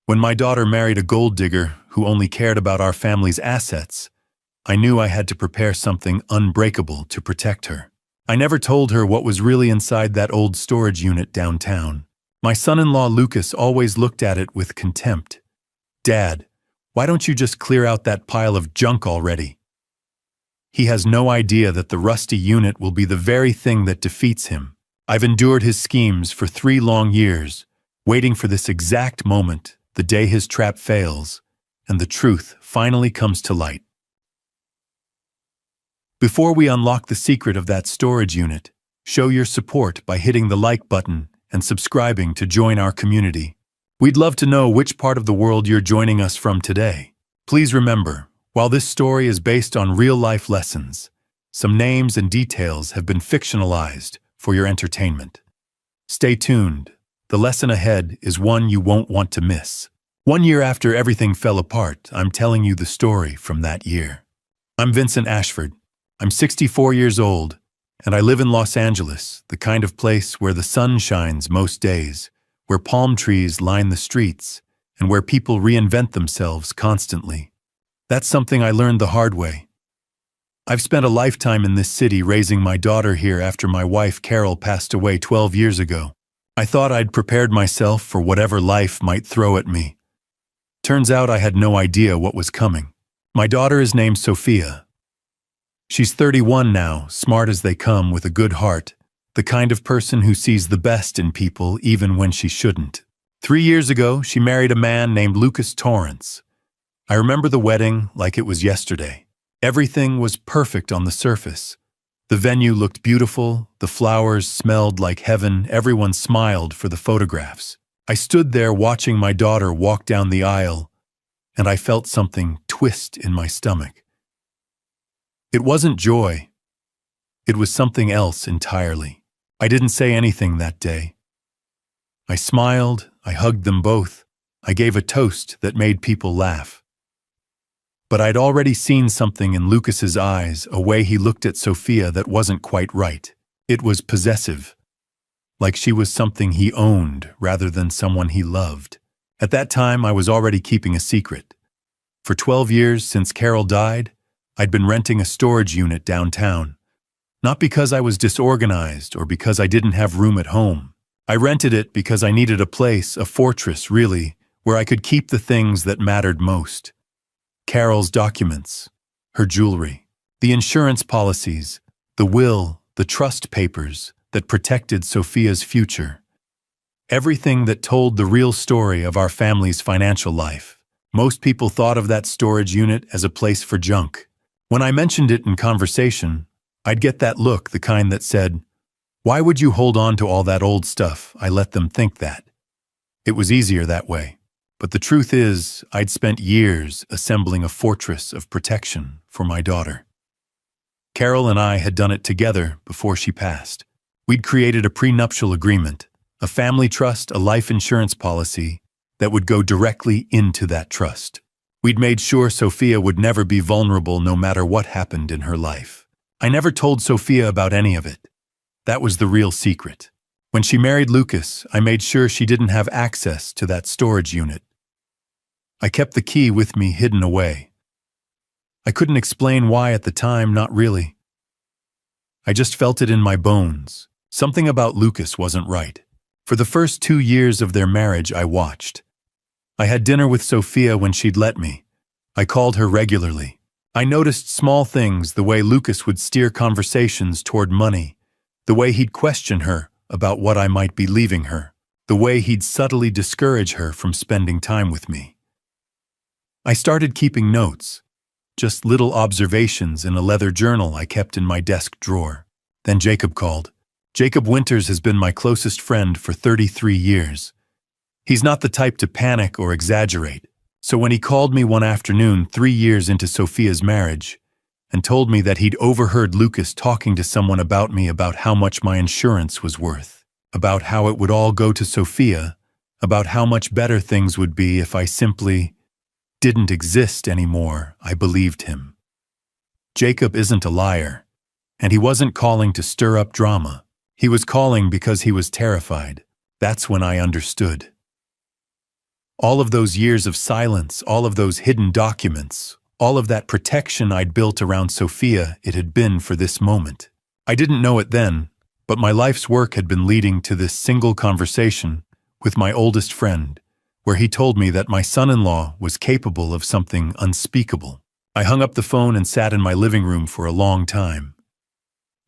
When my daughter married a gold digger who only cared about our family's assets, I knew I had to prepare something unbreakable to protect her. I never told her what was really inside that old storage unit downtown. My son-in-law Lucas always looked at it with contempt. "Dad, why don't you just clear out that pile of junk already?" He has no idea that the rusty unit will be the very thing that defeats him. I've endured his schemes for 3 long years, waiting for this exact moment, the day his trap fails, and the truth finally comes to light. Before we unlock the secret of that storage unit, show your support by hitting the like button and subscribing to join our community. We'd love to know which part of the world you're joining us from today. Please remember, while this story is based on real-life lessons, some names and details have been fictionalized for your entertainment. Stay tuned. The lesson ahead is one you won't want to miss. 1 year after everything fell apart, I'm telling you the story from that year. I'm Vincent Ashford. I'm 64 years old, and I live in Los Angeles, the kind of place where the sun shines most days, where palm trees line the streets, and where people reinvent themselves constantly. That's something I learned the hard way. I've spent a lifetime in this city raising my daughter here after my wife Carol passed away 12 years ago. I thought I'd prepared myself for whatever life might throw at me. Turns out I had no idea what was coming. My daughter is named Sophia. She's 31 now, smart as they come with a good heart, the kind of person who sees the best in people even when she shouldn't. 3 years ago, she married a man named Lucas Torrance. I remember the wedding like it was yesterday. Everything was perfect on the surface. The venue looked beautiful, the flowers smelled like heaven, everyone smiled for the photographs. I stood there watching my daughter walk down the aisle, and I felt something twist in my stomach. It wasn't joy. It was something else entirely. I didn't say anything that day. I smiled, I hugged them both, I gave a toast that made people laugh. But I'd already seen something in Lucas's eyes, a way he looked at Sophia that wasn't quite right. It was possessive, like she was something he owned rather than someone he loved. At that time, I was already keeping a secret. For 12 years since Carol died, I'd been renting a storage unit downtown. Not because I was disorganized or because I didn't have room at home. I rented it because I needed a place, a fortress really, where I could keep the things that mattered most. Carol's documents, her jewelry, the insurance policies, the will, the trust papers that protected Sophia's future. Everything that told the real story of our family's financial life. Most people thought of that storage unit as a place for junk. When I mentioned it in conversation, I'd get that look, the kind that said, "Why would you hold on to all that old stuff?" I let them think that. It was easier that way. But the truth is, I'd spent years assembling a fortress of protection for my daughter. Carol and I had done it together before she passed. We'd created a prenuptial agreement, a family trust, a life insurance policy that would go directly into that trust. We'd made sure Sophia would never be vulnerable no matter what happened in her life. I never told Sophia about any of it. That was the real secret. When she married Lucas, I made sure she didn't have access to that storage unit. I kept the key with me hidden away. I couldn't explain why at the time, not really. I just felt it in my bones. Something about Lucas wasn't right. For the first 2 years of their marriage, I watched. I had dinner with Sophia when she'd let me. I called her regularly. I noticed small things, the way Lucas would steer conversations toward money, the way he'd question her about what I might be leaving her, the way he'd subtly discourage her from spending time with me. I started keeping notes, just little observations in a leather journal I kept in my desk drawer. Then Jacob called. Jacob Winters has been my closest friend for 33 years. He's not the type to panic or exaggerate, so when he called me one afternoon 3 years into Sophia's marriage and told me that he'd overheard Lucas talking to someone about me, about how much my insurance was worth, about how it would all go to Sophia, about how much better things would be if I simply didn't exist anymore, I believed him. Jacob isn't a liar, and he wasn't calling to stir up drama. He was calling because he was terrified. That's when I understood. All of those years of silence, all of those hidden documents, all of that protection I'd built around Sophia, it had been for this moment. I didn't know it then, but my life's work had been leading to this single conversation with my oldest friend, where he told me that my son-in-law was capable of something unspeakable. I hung up the phone and sat in my living room for a long time.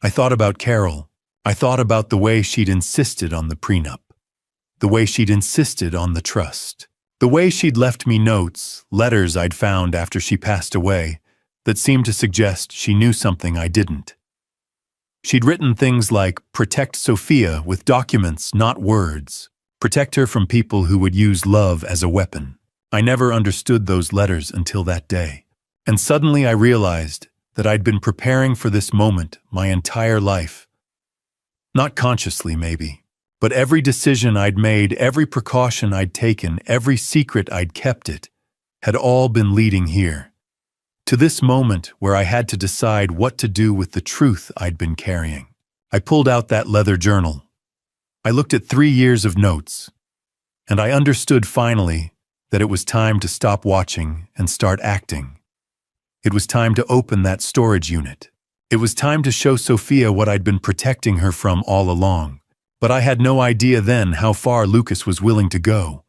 I thought about Carol. I thought about the way she'd insisted on the prenup, the way she'd insisted on the trust, the way she'd left me notes, letters I'd found after she passed away, that seemed to suggest she knew something I didn't. She'd written things like, "Protect Sophia with documents, not words. Protect her from people who would use love as a weapon." I never understood those letters until that day. And suddenly I realized that I'd been preparing for this moment my entire life. Not consciously, maybe, but every decision I'd made, every precaution I'd taken, every secret I'd kept it, had all been leading here, to this moment where I had to decide what to do with the truth I'd been carrying. I pulled out that leather journal. I looked at 3 years of notes, and I understood finally that it was time to stop watching and start acting. It was time to open that storage unit. It was time to show Sophia what I'd been protecting her from all along. But I had no idea then how far Lucas was willing to go,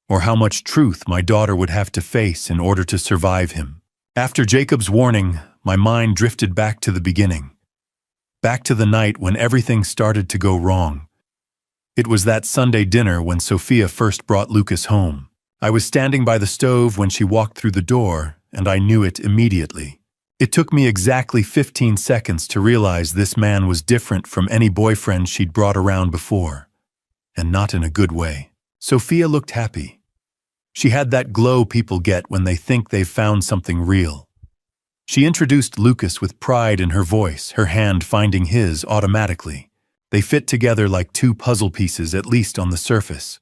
or how much truth my daughter would have to face in order to survive him. After Jacob's warning, my mind drifted back to the beginning, back to the night when everything started to go wrong. It was that Sunday dinner when Sophia first brought Lucas home. I was standing by the stove when she walked through the door, and I knew it immediately. It took me exactly 15 seconds to realize this man was different from any boyfriend she'd brought around before, and not in a good way. Sophia looked happy. She had that glow people get when they think they've found something real. She introduced Lucas with pride in her voice, her hand finding his automatically. They fit together like two puzzle pieces, at least on the surface.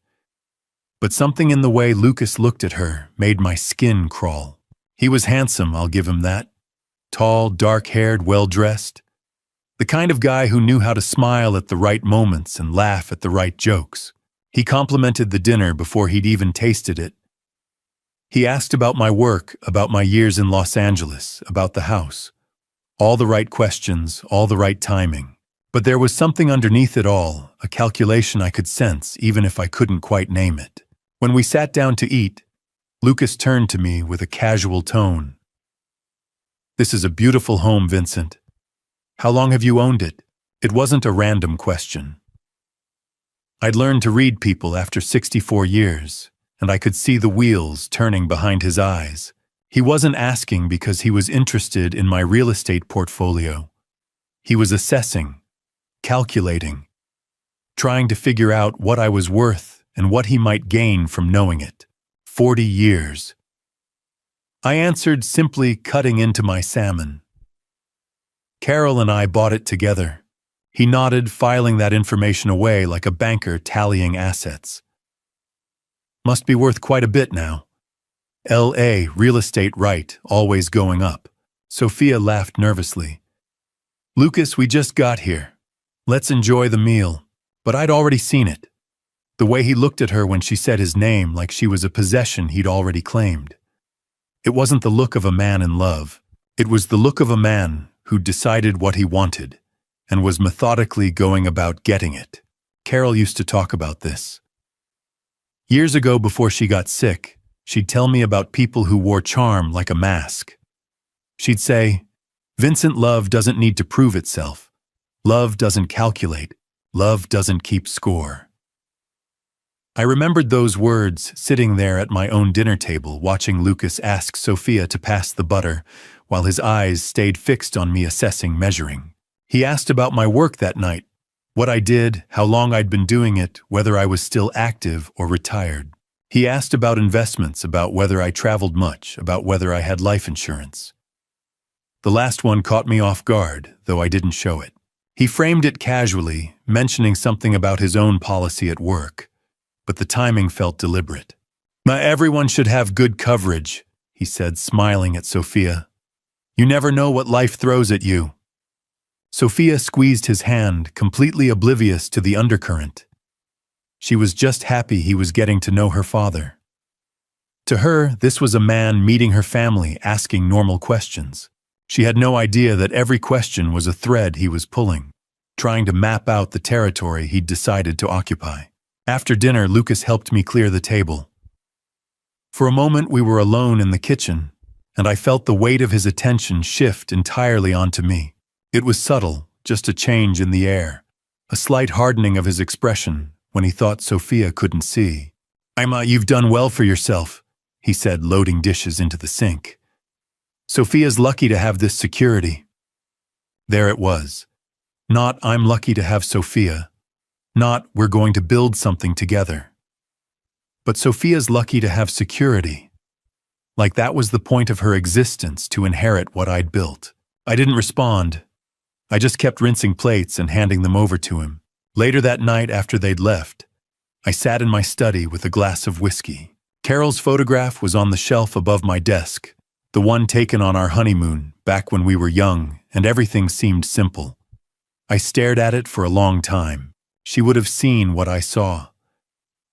But something in the way Lucas looked at her made my skin crawl. He was handsome, I'll give him that. Tall, dark-haired, well-dressed. The kind of guy who knew how to smile at the right moments and laugh at the right jokes. He complimented the dinner before he'd even tasted it. He asked about my work, about my years in Los Angeles, about the house. All the right questions, all the right timing. But there was something underneath it all, a calculation I could sense, even if I couldn't quite name it. When we sat down to eat, Lucas turned to me with a casual tone. "This is a beautiful home, Vincent. How long have you owned it?" It wasn't a random question. I'd learned to read people after 64 years, and I could see the wheels turning behind his eyes. He wasn't asking because he was interested in my real estate portfolio. He was assessing, calculating, trying to figure out what I was worth and what he might gain from knowing it. 40 years. I answered, simply cutting into my salmon. "Carol and I bought it together." He nodded, filing that information away like a banker tallying assets. "Must be worth quite a bit now. LA, real estate right, always going up." Sophia laughed nervously. "Lucas, we just got here. Let's enjoy the meal." But I'd already seen it. The way he looked at her when she said his name like she was a possession he'd already claimed. It wasn't the look of a man in love. It was the look of a man who'd decided what he wanted and was methodically going about getting it. Carol used to talk about this. Years ago, before she got sick, she'd tell me about people who wore charm like a mask. She'd say, "Vincent, love doesn't need to prove itself. Love doesn't calculate. Love doesn't keep score." I remembered those words sitting there at my own dinner table, watching Lucas ask Sophia to pass the butter, while his eyes stayed fixed on me, assessing, measuring. He asked about my work that night, what I did, how long I'd been doing it, whether I was still active or retired. He asked about investments, about whether I traveled much, about whether I had life insurance. The last one caught me off guard, though I didn't show it. He framed it casually, mentioning something about his own policy at work, but the timing felt deliberate. "Everyone should have good coverage," he said, smiling at Sophia. "You never know what life throws at you." Sophia squeezed his hand, completely oblivious to the undercurrent. She was just happy he was getting to know her father. To her, this was a man meeting her family, asking normal questions. She had no idea that every question was a thread he was pulling, trying to map out the territory he'd decided to occupy. After dinner, Lucas helped me clear the table. For a moment, we were alone in the kitchen, and I felt the weight of his attention shift entirely onto me. It was subtle, just a change in the air, a slight hardening of his expression when he thought Sophia couldn't see. You've done well for yourself," he said, loading dishes into the sink. "Sophia's lucky to have this security." There it was. Not "I'm lucky to have Sophia," not "we're going to build something together," but Sophia's lucky to have security. Like that was the point of her existence, to inherit what I'd built. I didn't respond. I just kept rinsing plates and handing them over to him. Later that night, after they'd left, I sat in my study with a glass of whiskey. Carol's photograph was on the shelf above my desk, the one taken on our honeymoon, back when we were young and everything seemed simple. I stared at it for a long time. She would have seen what I saw,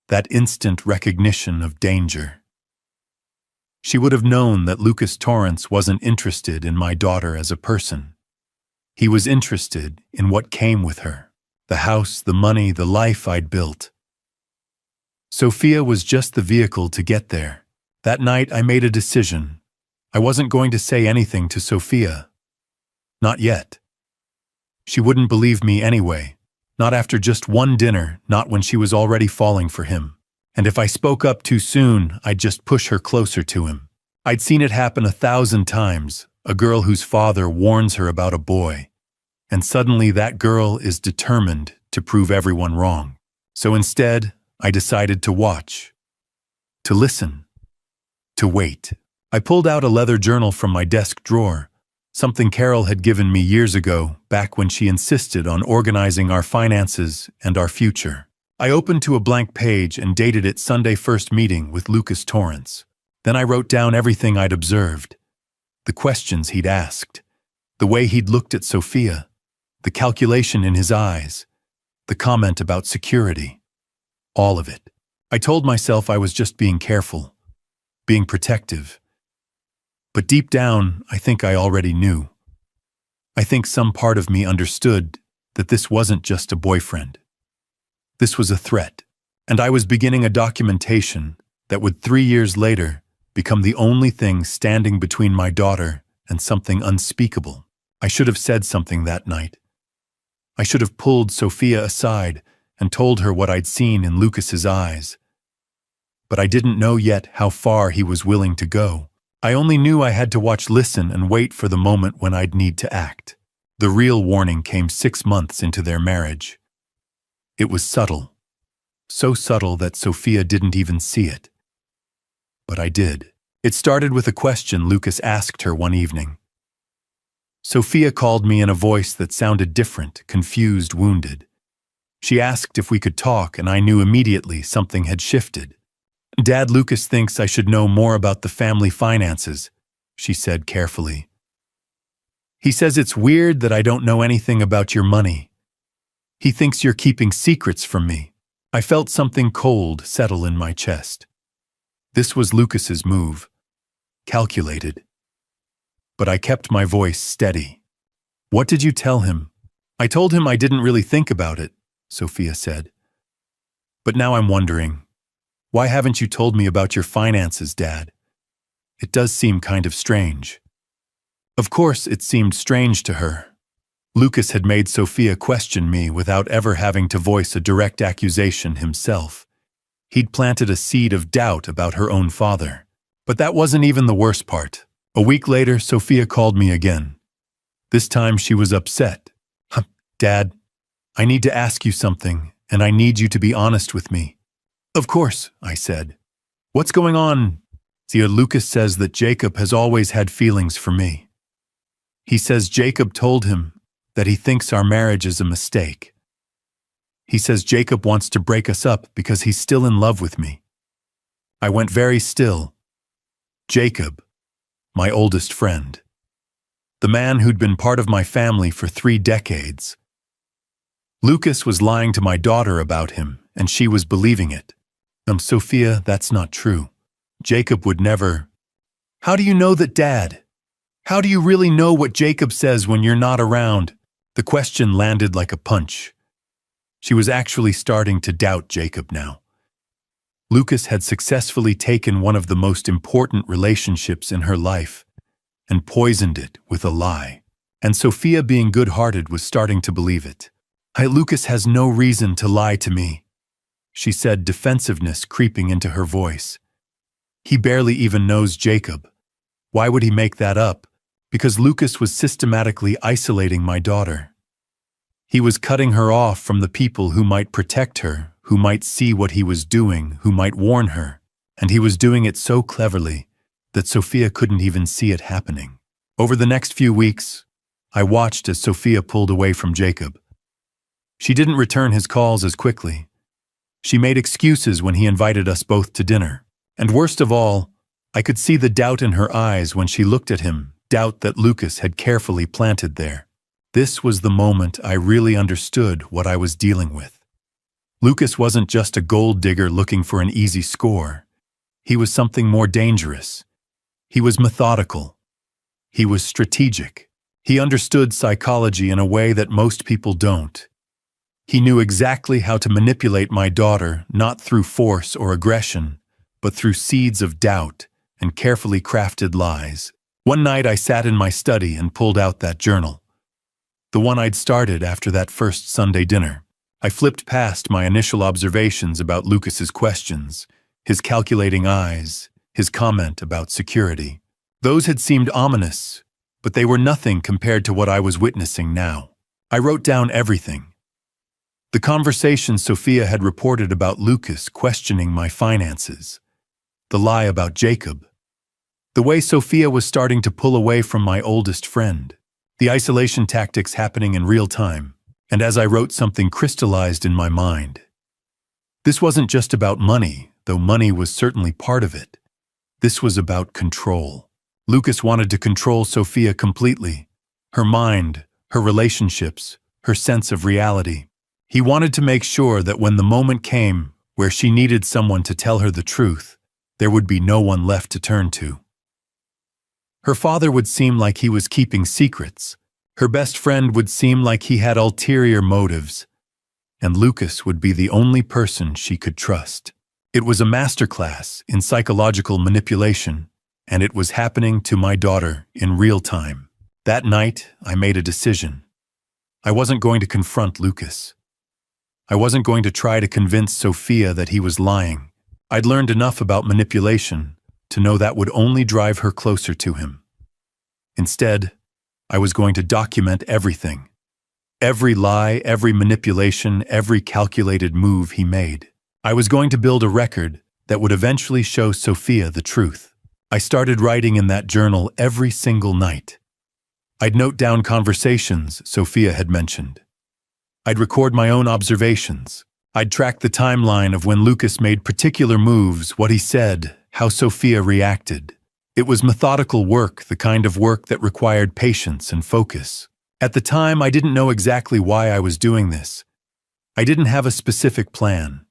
that instant recognition of danger. She would have known that Lucas Torrance wasn't interested in my daughter as a person. He was interested in what came with her, the house, the money, the life I'd built. Sophia was just the vehicle to get there. That night I made a decision. I wasn't going to say anything to Sophia. Not yet. She wouldn't believe me anyway. Not after just one dinner, not when she was already falling for him. And if I spoke up too soon, I'd just push her closer to him. I'd seen it happen 1,000 times, a girl whose father warns her about a boy, and suddenly that girl is determined to prove everyone wrong. So instead, I decided to watch, to listen, to wait. I pulled out a leather journal from my desk drawer, something Carol had given me years ago, back when she insisted on organizing our finances and our future. I opened to a blank page and dated it Sunday first meeting with Lucas Torrance. Then I wrote down everything I'd observed, the questions he'd asked, the way he'd looked at Sophia, the calculation in his eyes, the comment about security. All of it. I told myself I was just being careful, being protective. But deep down, I think I already knew. I think some part of me understood that this wasn't just a boyfriend. This was a threat, and I was beginning a documentation that would 3 years later become the only thing standing between my daughter and something unspeakable. I should have said something that night. I should have pulled Sophia aside and told her what I'd seen in Lucas's eyes. But I didn't know yet how far he was willing to go. I only knew I had to watch, listen, and wait for the moment when I'd need to act. The real warning came 6 months into their marriage. It was subtle. So subtle that Sophia didn't even see it. But I did. It started with a question Lucas asked her one evening. Sophia called me in a voice that sounded different, confused, wounded. She asked if we could talk, and I knew immediately something had shifted. "Dad, Lucas thinks I should know more about the family finances," she said carefully. "He says it's weird that I don't know anything about your money. He thinks you're keeping secrets from me." I felt something cold settle in my chest. This was Lucas's move, calculated. But I kept my voice steady. "What did you tell him?" "I told him I didn't really think about it," Sophia said. "But now I'm wondering, why haven't you told me about your finances, Dad? It does seem kind of strange." Of course, it seemed strange to her. Lucas had made Sophia question me without ever having to voice a direct accusation himself. He'd planted a seed of doubt about her own father. But that wasn't even the worst part. A week later, Sophia called me again. This time she was upset. "Dad, I need to ask you something, and I need you to be honest with me." "Of course," I said. "What's going on?" "Zia, Lucas says that Jacob has always had feelings for me. He says Jacob told him that he thinks our marriage is a mistake. He says Jacob wants to break us up because he's still in love with me." I went very still. Jacob, my oldest friend. The man who'd been part of my family for 3 decades. Lucas was lying to my daughter about him, and she was believing it. Sophia, that's not true. Jacob would never. How do you know that, Dad? How do you really know what Jacob says when you're not around? The question landed like a punch. She was actually starting to doubt Jacob now. Lucas had successfully taken one of the most important relationships in her life and poisoned it with a lie. And Sophia, being good-hearted, was starting to believe it. Lucas has no reason to lie to me, she said, defensiveness creeping into her voice. He barely even knows Jacob. Why would he make that up? Because Lucas was systematically isolating my daughter. He was cutting her off from the people who might protect her, who might see what he was doing, who might warn her. And he was doing it so cleverly that Sophia couldn't even see it happening. Over the next few weeks, I watched as Sophia pulled away from Jacob. She didn't return his calls as quickly. She made excuses when he invited us both to dinner. And worst of all, I could see the doubt in her eyes when she looked at him, doubt that Lucas had carefully planted there. This was the moment I really understood what I was dealing with. Lucas wasn't just a gold digger looking for an easy score. He was something more dangerous. He was methodical. He was strategic. He understood psychology in a way that most people don't. He knew exactly how to manipulate my daughter, not through force or aggression, but through seeds of doubt and carefully crafted lies. One night I sat in my study and pulled out that journal, the one I'd started after that first Sunday dinner. I flipped past my initial observations about Lucas's questions, his calculating eyes, his comment about security. Those had seemed ominous, but they were nothing compared to what I was witnessing now. I wrote down everything. The conversation Sophia had reported about Lucas questioning my finances, the lie about Jacob, the way Sophia was starting to pull away from my oldest friend, the isolation tactics happening in real time, and as I wrote, something crystallized in my mind. This wasn't just about money, though money was certainly part of it. This was about control. Lucas wanted to control Sophia completely, her mind, her relationships, her sense of reality. He wanted to make sure that when the moment came where she needed someone to tell her the truth, there would be no one left to turn to. Her father would seem like he was keeping secrets. Her best friend would seem like he had ulterior motives. And Lucas would be the only person she could trust. It was a masterclass in psychological manipulation, and it was happening to my daughter in real time. That night, I made a decision. I wasn't going to confront Lucas. I wasn't going to try to convince Sophia that he was lying. I'd learned enough about manipulation to know that would only drive her closer to him. Instead, I was going to document everything. Every lie, every manipulation, every calculated move he made. I was going to build a record that would eventually show Sophia the truth. I started writing in that journal every single night. I'd note down conversations Sophia had mentioned. I'd record my own observations. I'd track the timeline of when Lucas made particular moves, what he said, how Sophia reacted. It was methodical work, the kind of work that required patience and focus. At the time, I didn't know exactly why I was doing this. I didn't have a specific plan.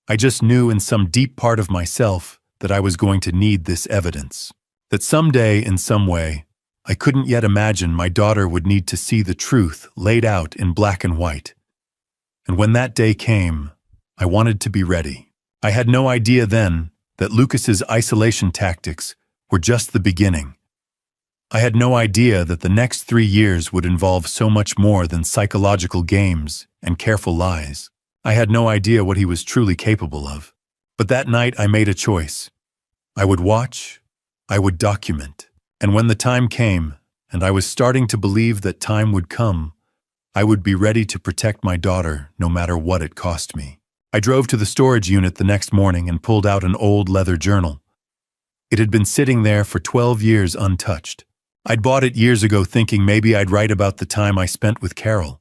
I just knew in some deep part of myself that I was going to need this evidence. That someday, in some way, I couldn't yet imagine my daughter would need to see the truth laid out in black and white. And when that day came, I wanted to be ready. I had no idea then that Lucas's isolation tactics were just the beginning. I had no idea that the next 3 years would involve so much more than psychological games and careful lies. I had no idea what he was truly capable of. But that night I made a choice. I would watch, I would document, and when the time came, and I was starting to believe that time would come, I would be ready to protect my daughter no matter what it cost me. I drove to the storage unit the next morning and pulled out an old leather journal. It had been sitting there for 12 years untouched. I'd bought it years ago thinking maybe I'd write about the time I spent with Carol.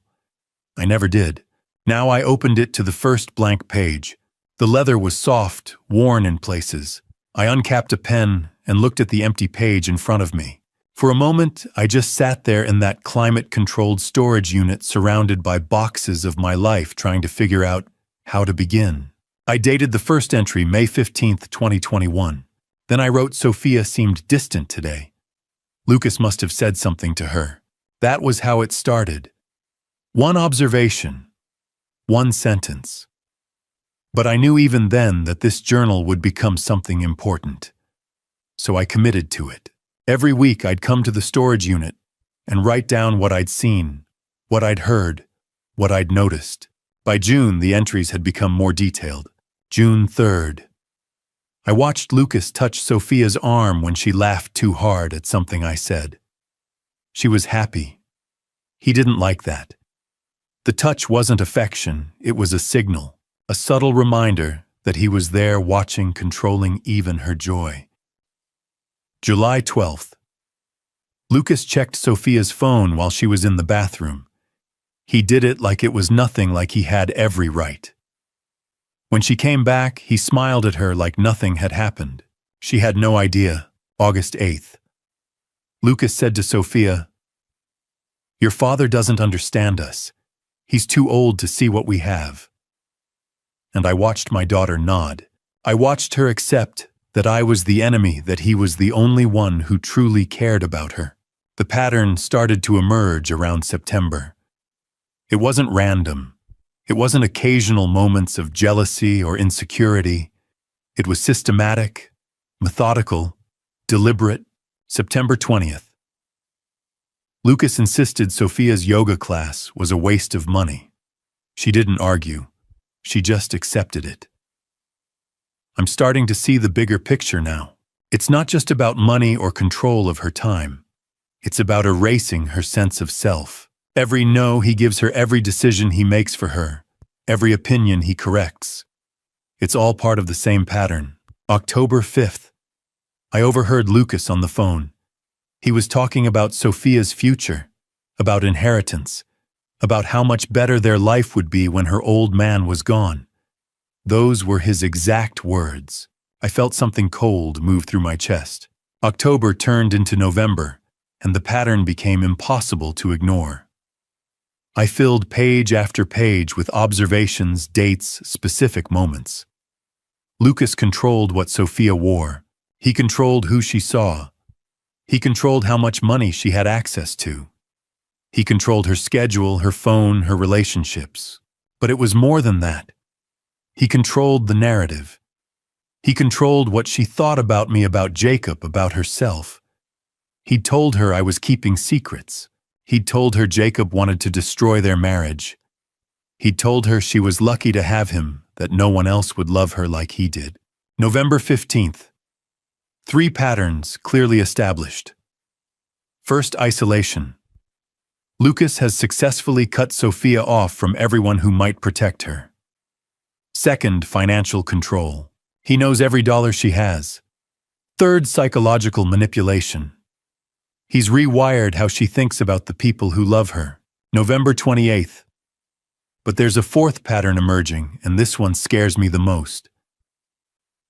I never did. Now I opened it to the first blank page. The leather was soft, worn in places. I uncapped a pen and looked at the empty page in front of me. For a moment, I just sat there in that climate-controlled storage unit surrounded by boxes of my life trying to figure out how to begin. I dated the first entry May 15th, 2021. Then I wrote Sophia seemed distant today. Lucas must have said something to her. That was how it started. One observation, one sentence. But I knew even then that this journal would become something important. So I committed to it. Every week I'd come to the storage unit and write down what I'd seen, what I'd heard, what I'd noticed. By June, the entries had become more detailed. June 3rd. I watched Lucas touch Sophia's arm when she laughed too hard at something I said. She was happy. He didn't like that. The touch wasn't affection, it was a signal, a subtle reminder that he was there watching, controlling even her joy. July 12th. Lucas checked Sophia's phone while she was in the bathroom. He did it like it was nothing, like he had every right. When she came back, he smiled at her like nothing had happened. She had no idea. August 8th. Lucas said to Sophia, "Your father doesn't understand us. He's too old to see what we have." And I watched my daughter nod. I watched her accept that I was the enemy, that he was the only one who truly cared about her. The pattern started to emerge around September. It wasn't random. It wasn't occasional moments of jealousy or insecurity. It was systematic, methodical, deliberate. September 20th. Lucas insisted Sophia's yoga class was a waste of money. She didn't argue. She just accepted it. I'm starting to see the bigger picture now. It's not just about money or control of her time. It's about erasing her sense of self. Every no he gives her, every decision he makes for her, every opinion he corrects. It's all part of the same pattern. October 5th. I overheard Lucas on the phone. He was talking about Sophia's future, about inheritance, about how much better their life would be when her old man was gone. Those were his exact words. I felt something cold move through my chest. October turned into November, and the pattern became impossible to ignore. I filled page after page with observations, dates, specific moments. Lucas controlled what Sophia wore. He controlled who she saw. He controlled how much money she had access to. He controlled her schedule, her phone, her relationships. But it was more than that. He controlled the narrative. He controlled what she thought about me, about Jacob, about herself. He'd told her I was keeping secrets. He'd told her Jacob wanted to destroy their marriage. He'd told her she was lucky to have him, that no one else would love her like he did. November 15th. 3 patterns clearly established. First, isolation. Lucas has successfully cut Sophia off from everyone who might protect her. Second, financial control. He knows every dollar she has. Third, psychological manipulation. He's rewired how she thinks about the people who love her. November 28th. But there's a fourth pattern emerging, and this one scares me the most.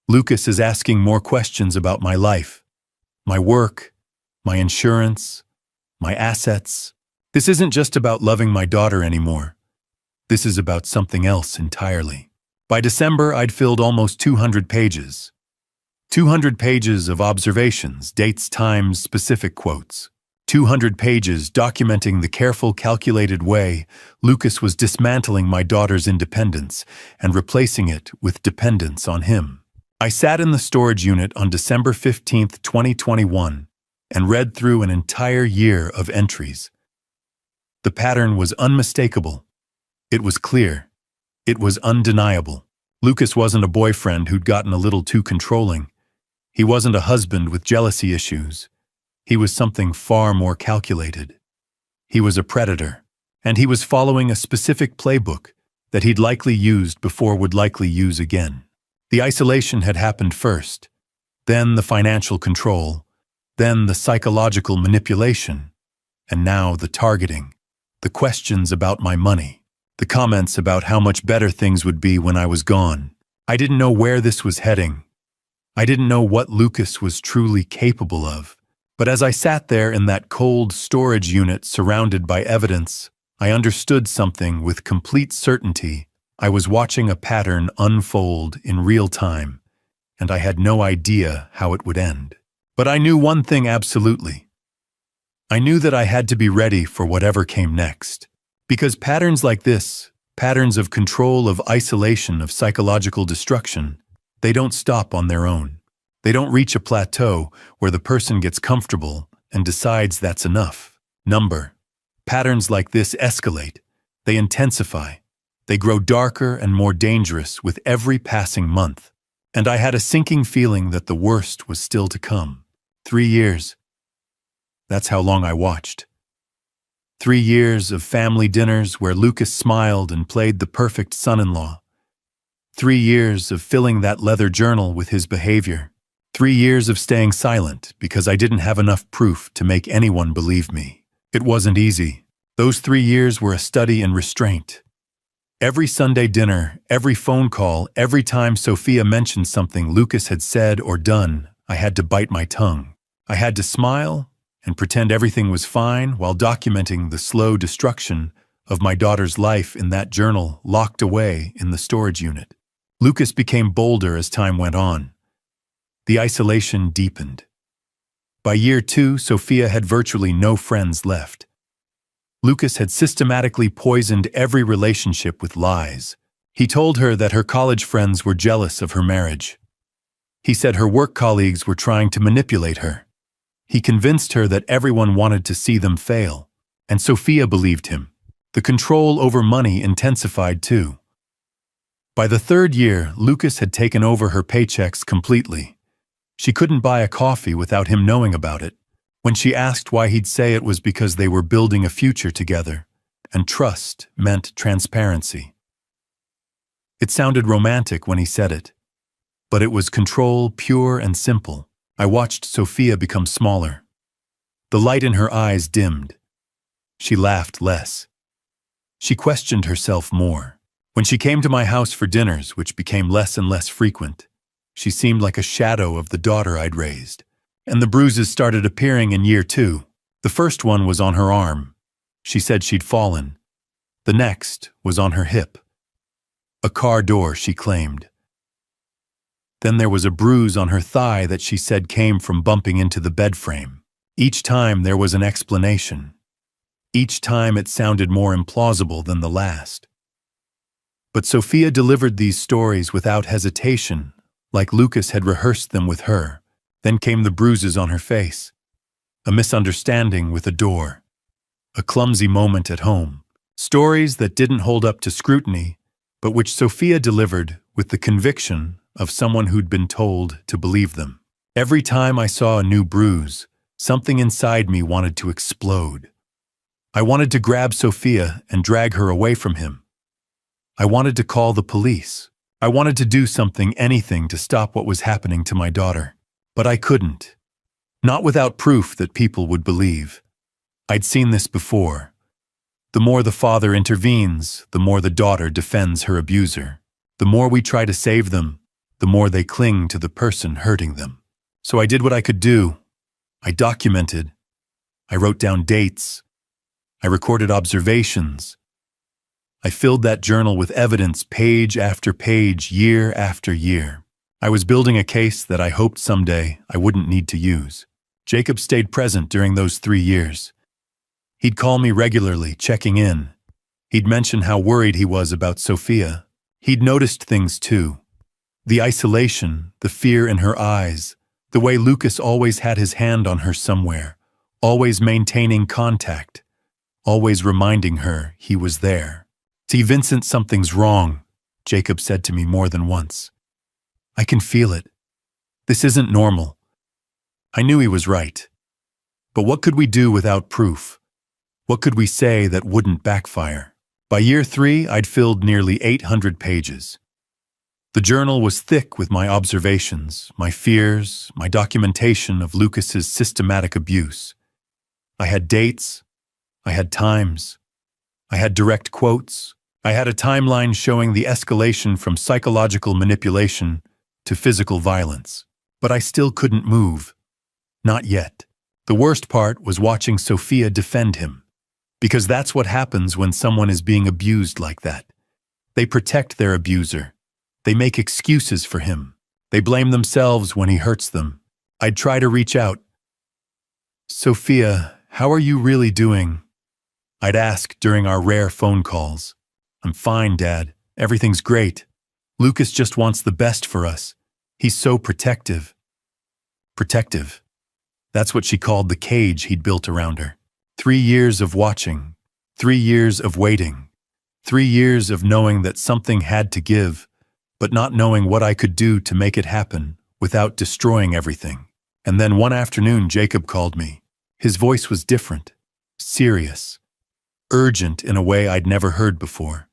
Lucas is asking more questions about my life, my work, my insurance, my assets. This isn't just about loving my daughter anymore. This is about something else entirely. By December, I'd filled almost 200 pages. 200 pages of observations, dates, times, specific quotes. 200 pages documenting the careful, calculated way Lucas was dismantling my daughter's independence and replacing it with dependence on him. I sat in the storage unit on December 15, 2021, and read through an entire year of entries. The pattern was unmistakable. It was clear. It was undeniable. Lucas wasn't a boyfriend who'd gotten a little too controlling. He wasn't a husband with jealousy issues. He was something far more calculated. He was a predator, and he was following a specific playbook that he'd likely used before, would likely use again. The isolation had happened first, then the financial control, then the psychological manipulation, and now the targeting, the questions about my money, the comments about how much better things would be when I was gone. I didn't know where this was heading. I didn't know what Lucas was truly capable of. But as I sat there in that cold storage unit surrounded by evidence, I understood something with complete certainty. I was watching a pattern unfold in real time, and I had no idea how it would end. But I knew one thing absolutely. I knew that I had to be ready for whatever came next. Because patterns like this, patterns of control, of isolation, of psychological destruction, they don't stop on their own. They don't reach a plateau where the person gets comfortable and decides that's enough. Patterns like this escalate. They intensify. They grow darker and more dangerous with every passing month. And I had a sinking feeling that the worst was still to come. 3 years. That's how long I watched. 3 years of family dinners where Lucas smiled and played the perfect son-in-law. 3 years of filling that leather journal with his behavior. 3 years of staying silent because I didn't have enough proof to make anyone believe me. It wasn't easy. Those 3 years were a study in restraint. Every Sunday dinner, every phone call, every time Sophia mentioned something Lucas had said or done, I had to bite my tongue. I had to smile and pretend everything was fine while documenting the slow destruction of my daughter's life in that journal locked away in the storage unit. Lucas became bolder as time went on. The isolation deepened. By year 2, Sophia had virtually no friends left. Lucas had systematically poisoned every relationship with lies. He told her that her college friends were jealous of her marriage. He said her work colleagues were trying to manipulate her. He convinced her that everyone wanted to see them fail, and Sophia believed him. The control over money intensified too. By the 3rd year, Lucas had taken over her paychecks completely. She couldn't buy a coffee without him knowing about it. When she asked why, he'd say it was because they were building a future together, and trust meant transparency. It sounded romantic when he said it, but it was control, pure and simple. I watched Sophia become smaller. The light in her eyes dimmed. She laughed less. She questioned herself more. When she came to my house for dinners, which became less and less frequent, she seemed like a shadow of the daughter I'd raised. And the bruises started appearing in year 2. The first one was on her arm. She said she'd fallen. The next was on her hip. A car door, she claimed. Then there was a bruise on her thigh that she said came from bumping into the bed frame. Each time there was an explanation. Each time it sounded more implausible than the last. But Sophia delivered these stories without hesitation, like Lucas had rehearsed them with her. Then came the bruises on her face. A misunderstanding with a door. A clumsy moment at home. Stories that didn't hold up to scrutiny, but which Sophia delivered with the conviction of someone who'd been told to believe them. Every time I saw a new bruise, something inside me wanted to explode. I wanted to grab Sophia and drag her away from him. I wanted to call the police. I wanted to do something, anything, to stop what was happening to my daughter. But I couldn't. Not without proof that people would believe. I'd seen this before. The more the father intervenes, the more the daughter defends her abuser. The more we try to save them, the more they cling to the person hurting them. So I did what I could do. I documented. I wrote down dates. I recorded observations. I filled that journal with evidence, page after page, year after year. I was building a case that I hoped someday I wouldn't need to use. Jacob stayed present during those 3 years. He'd call me regularly, checking in. He'd mention how worried he was about Sophia. He'd noticed things too. The isolation, the fear in her eyes, the way Lucas always had his hand on her somewhere, always maintaining contact, always reminding her he was there. "See, Vincent, something's wrong," Jacob said to me more than once. "I can feel it. This isn't normal." I knew he was right. But what could we do without proof? What could we say that wouldn't backfire? By year 3, I'd filled nearly 800 pages. The journal was thick with my observations, my fears, my documentation of Lucas's systematic abuse. I had dates. I had times. I had direct quotes. I had a timeline showing the escalation from psychological manipulation to physical violence. But I still couldn't move. Not yet. The worst part was watching Sophia defend him. Because that's what happens when someone is being abused like that. They protect their abuser. They make excuses for him. They blame themselves when he hurts them. I'd try to reach out. Sophia, how are you really doing? I'd ask during our rare phone calls. I'm fine, Dad. Everything's great. Lucas just wants the best for us. He's so protective. Protective. That's what she called the cage he'd built around her. 3 years of watching. 3 years of waiting. 3 years of knowing that something had to give, but not knowing what I could do to make it happen without destroying everything. And then one afternoon, Jacob called me. His voice was different, serious, urgent in a way I'd never heard before.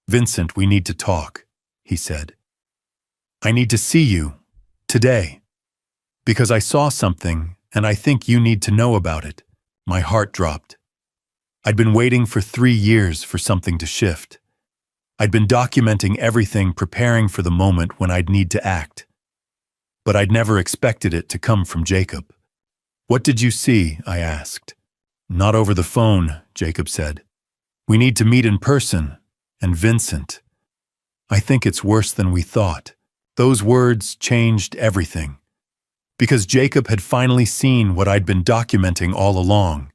Vincent, we need to talk, he said. I need to see you, today, because I saw something and I think you need to know about it. My heart dropped. I'd been waiting for 3 years for something to shift. I'd been documenting everything, preparing for the moment when I'd need to act. But I'd never expected it to come from Jacob. What did you see? I asked. Not over the phone, Jacob said. We need to meet in person. And Vincent, I think it's worse than we thought. Those words changed everything. Because Jacob had finally seen what I'd been documenting all along.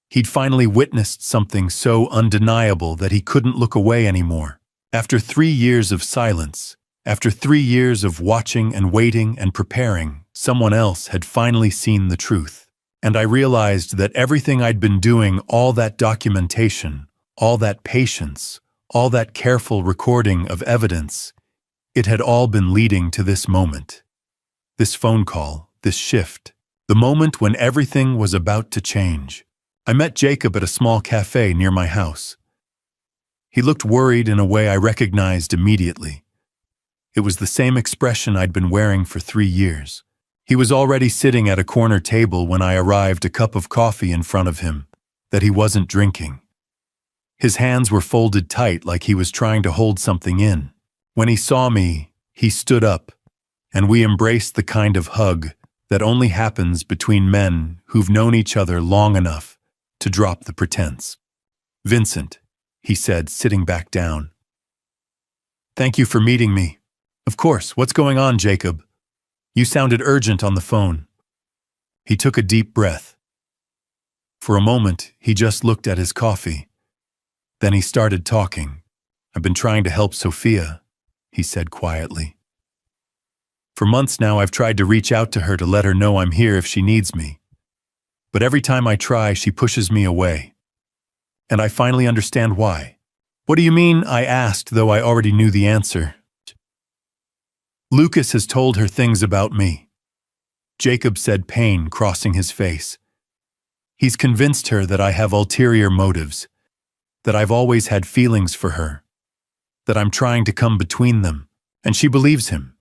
He'd finally witnessed something so undeniable that he couldn't look away anymore. After 3 years of silence, after 3 years of watching and waiting and preparing, someone else had finally seen the truth. And I realized that everything I'd been doing, all that documentation, all that patience, all that careful recording of evidence, it had all been leading to this moment. This phone call, this shift, the moment when everything was about to change. I met Jacob at a small cafe near my house. He looked worried in a way I recognized immediately. It was the same expression I'd been wearing for 3 years. He was already sitting at a corner table when I arrived, a cup of coffee in front of him that he wasn't drinking. His hands were folded tight like he was trying to hold something in. When he saw me, he stood up, and we embraced the kind of hug that only happens between men who've known each other long enough to drop the pretense. Vincent, he said, sitting back down. Thank you for meeting me. Of course, what's going on, Jacob? You sounded urgent on the phone. He took a deep breath. For a moment, he just looked at his coffee. Then he started talking. I've been trying to help Sophia, he said quietly. For months now, I've tried to reach out to her to let her know I'm here if she needs me. But every time I try, she pushes me away. And I finally understand why. What do you mean? I asked, though I already knew the answer. Lucas has told her things about me. Jacob said, pain crossing his face. He's convinced her that I have ulterior motives, that I've always had feelings for her, that I'm trying to come between them, and she believes him.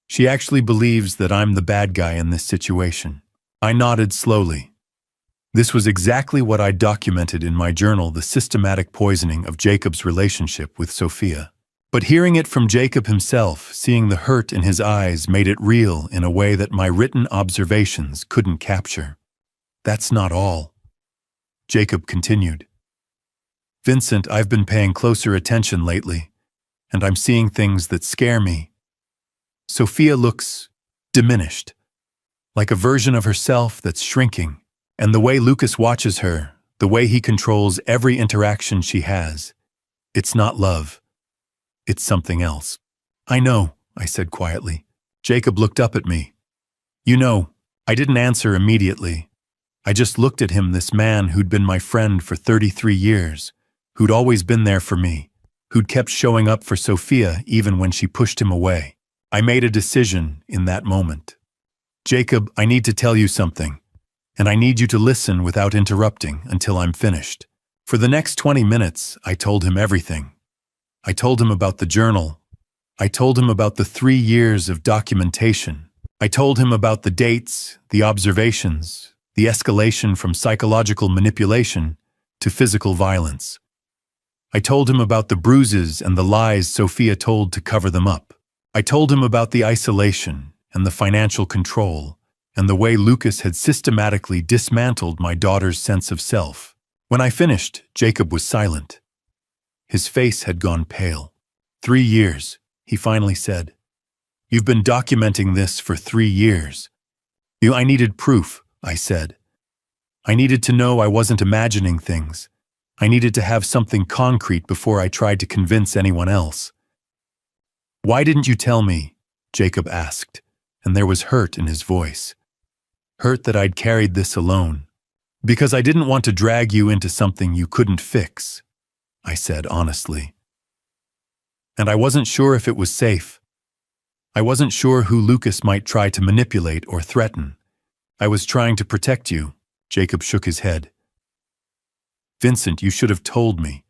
She actually believes that I'm the bad guy in this situation. I nodded slowly. This was exactly what I documented in my journal, the systematic poisoning of Jacob's relationship with Sophia. But hearing it from Jacob himself, seeing the hurt in his eyes, made it real in a way that my written observations couldn't capture. That's not all. Jacob continued. Vincent, I've been paying closer attention lately, and I'm seeing things that scare me. Sophia looks diminished, like a version of herself that's shrinking. And the way Lucas watches her, the way he controls every interaction she has, it's not love. It's something else. I know, I said quietly. Jacob looked up at me. You know, I didn't answer immediately. I just looked at him, this man who'd been my friend for 33 years, who'd always been there for me, who'd kept showing up for Sophia even when she pushed him away. I made a decision in that moment. Jacob, I need to tell you something. And I need you to listen without interrupting until I'm finished. For the next 20 minutes, I told him everything. I told him about the journal. I told him about the 3 years of documentation. I told him about the dates, the observations, the escalation from psychological manipulation to physical violence. I told him about the bruises and the lies Sophia told to cover them up. I told him about the isolation and the financial control, and the way Lucas had systematically dismantled my daughter's sense of self. When I finished, Jacob was silent. His face had gone pale. 3 years, he finally said. You've been documenting this for 3 years. I needed proof, I said. I needed to know I wasn't imagining things. I needed to have something concrete before I tried to convince anyone else. Why didn't you tell me? Jacob asked, and there was hurt in his voice. Hurt that I'd carried this alone. Because I didn't want to drag you into something you couldn't fix, I said honestly. And I wasn't sure if it was safe. I wasn't sure who Lucas might try to manipulate or threaten. I was trying to protect you. Jacob shook his head. Vincent, you should have told me.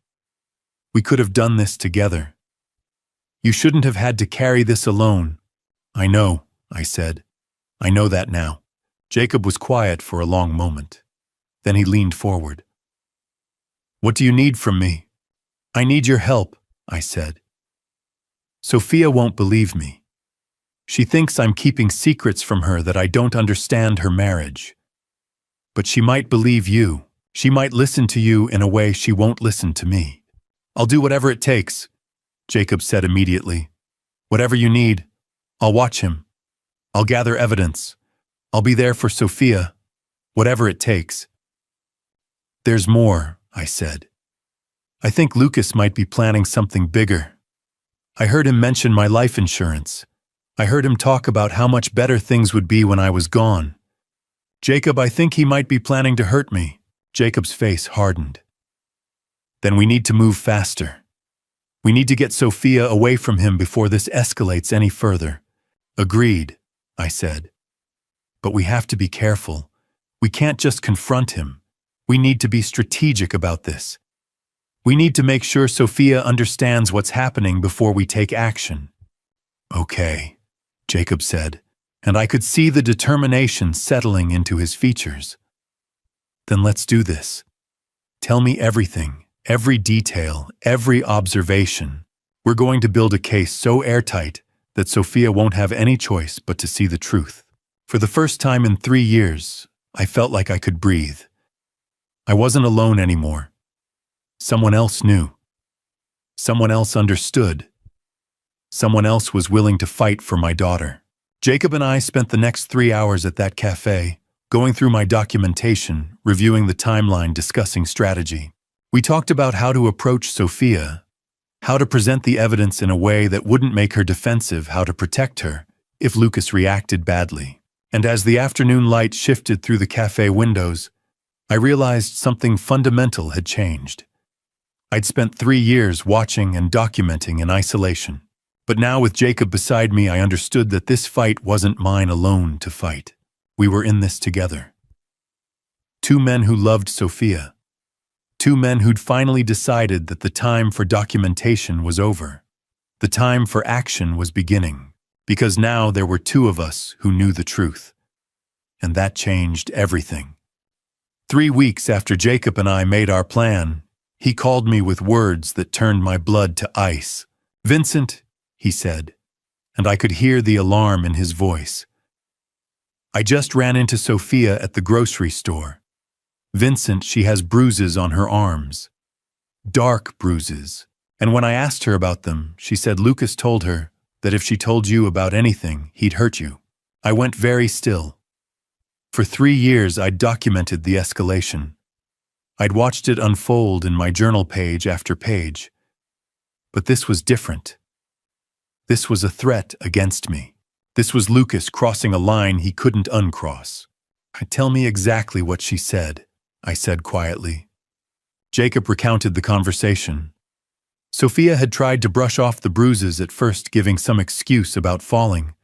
We could have done this together. You shouldn't have had to carry this alone. I know, I said. I know that now. Jacob was quiet for a long moment. Then he leaned forward. What do you need from me? I need your help, I said. Sophia won't believe me. She thinks I'm keeping secrets from her that I don't understand her marriage. But she might believe you. She might listen to you in a way she won't listen to me. I'll do whatever it takes, Jacob said immediately. Whatever you need, I'll watch him. I'll gather evidence. I'll be there for Sophia, whatever it takes. There's more, I said. I think Lucas might be planning something bigger. I heard him mention my life insurance. I heard him talk about how much better things would be when I was gone. Jacob, I think he might be planning to hurt me. Jacob's face hardened. Then we need to move faster. We need to get Sophia away from him before this escalates any further. Agreed, I said. But we have to be careful. We can't just confront him. We need to be strategic about this. We need to make sure Sophia understands what's happening before we take action. Okay, Jacob said, and I could see the determination settling into his features. Then let's do this. Tell me everything, every detail, every observation. We're going to build a case so airtight that Sophia won't have any choice but to see the truth. For the first time in 3 years, I felt like I could breathe. I wasn't alone anymore. Someone else knew. Someone else understood. Someone else was willing to fight for my daughter. Jacob and I spent the next 3 hours at that cafe, going through my documentation, reviewing the timeline, discussing strategy. We talked about how to approach Sophia, how to present the evidence in a way that wouldn't make her defensive, how to protect her if Lucas reacted badly. And as the afternoon light shifted through the cafe windows, I realized something fundamental had changed. I'd spent 3 years watching and documenting in isolation. But now with Jacob beside me, I understood that this fight wasn't mine alone to fight. We were in this together. 2 men who loved Sophia. 2 men who'd finally decided that the time for documentation was over. The time for action was beginning, because now there were 2 of us who knew the truth. And that changed everything. 3 weeks after Jacob and I made our plan, he called me with words that turned my blood to ice. Vincent, he said, and I could hear the alarm in his voice. I just ran into Sophia at the grocery store. Vincent, she has bruises on her arms. Dark bruises. And when I asked her about them, she said Lucas told her that if she told you about anything, he'd hurt you. I went very still. For 3 years, I'd documented the escalation. I'd watched it unfold in my journal page after page. But this was different. This was a threat against me. This was Lucas crossing a line he couldn't uncross. Tell me exactly what she said, I said quietly. Jacob recounted the conversation. Sophia had tried to brush off the bruises at first, giving some excuse about falling,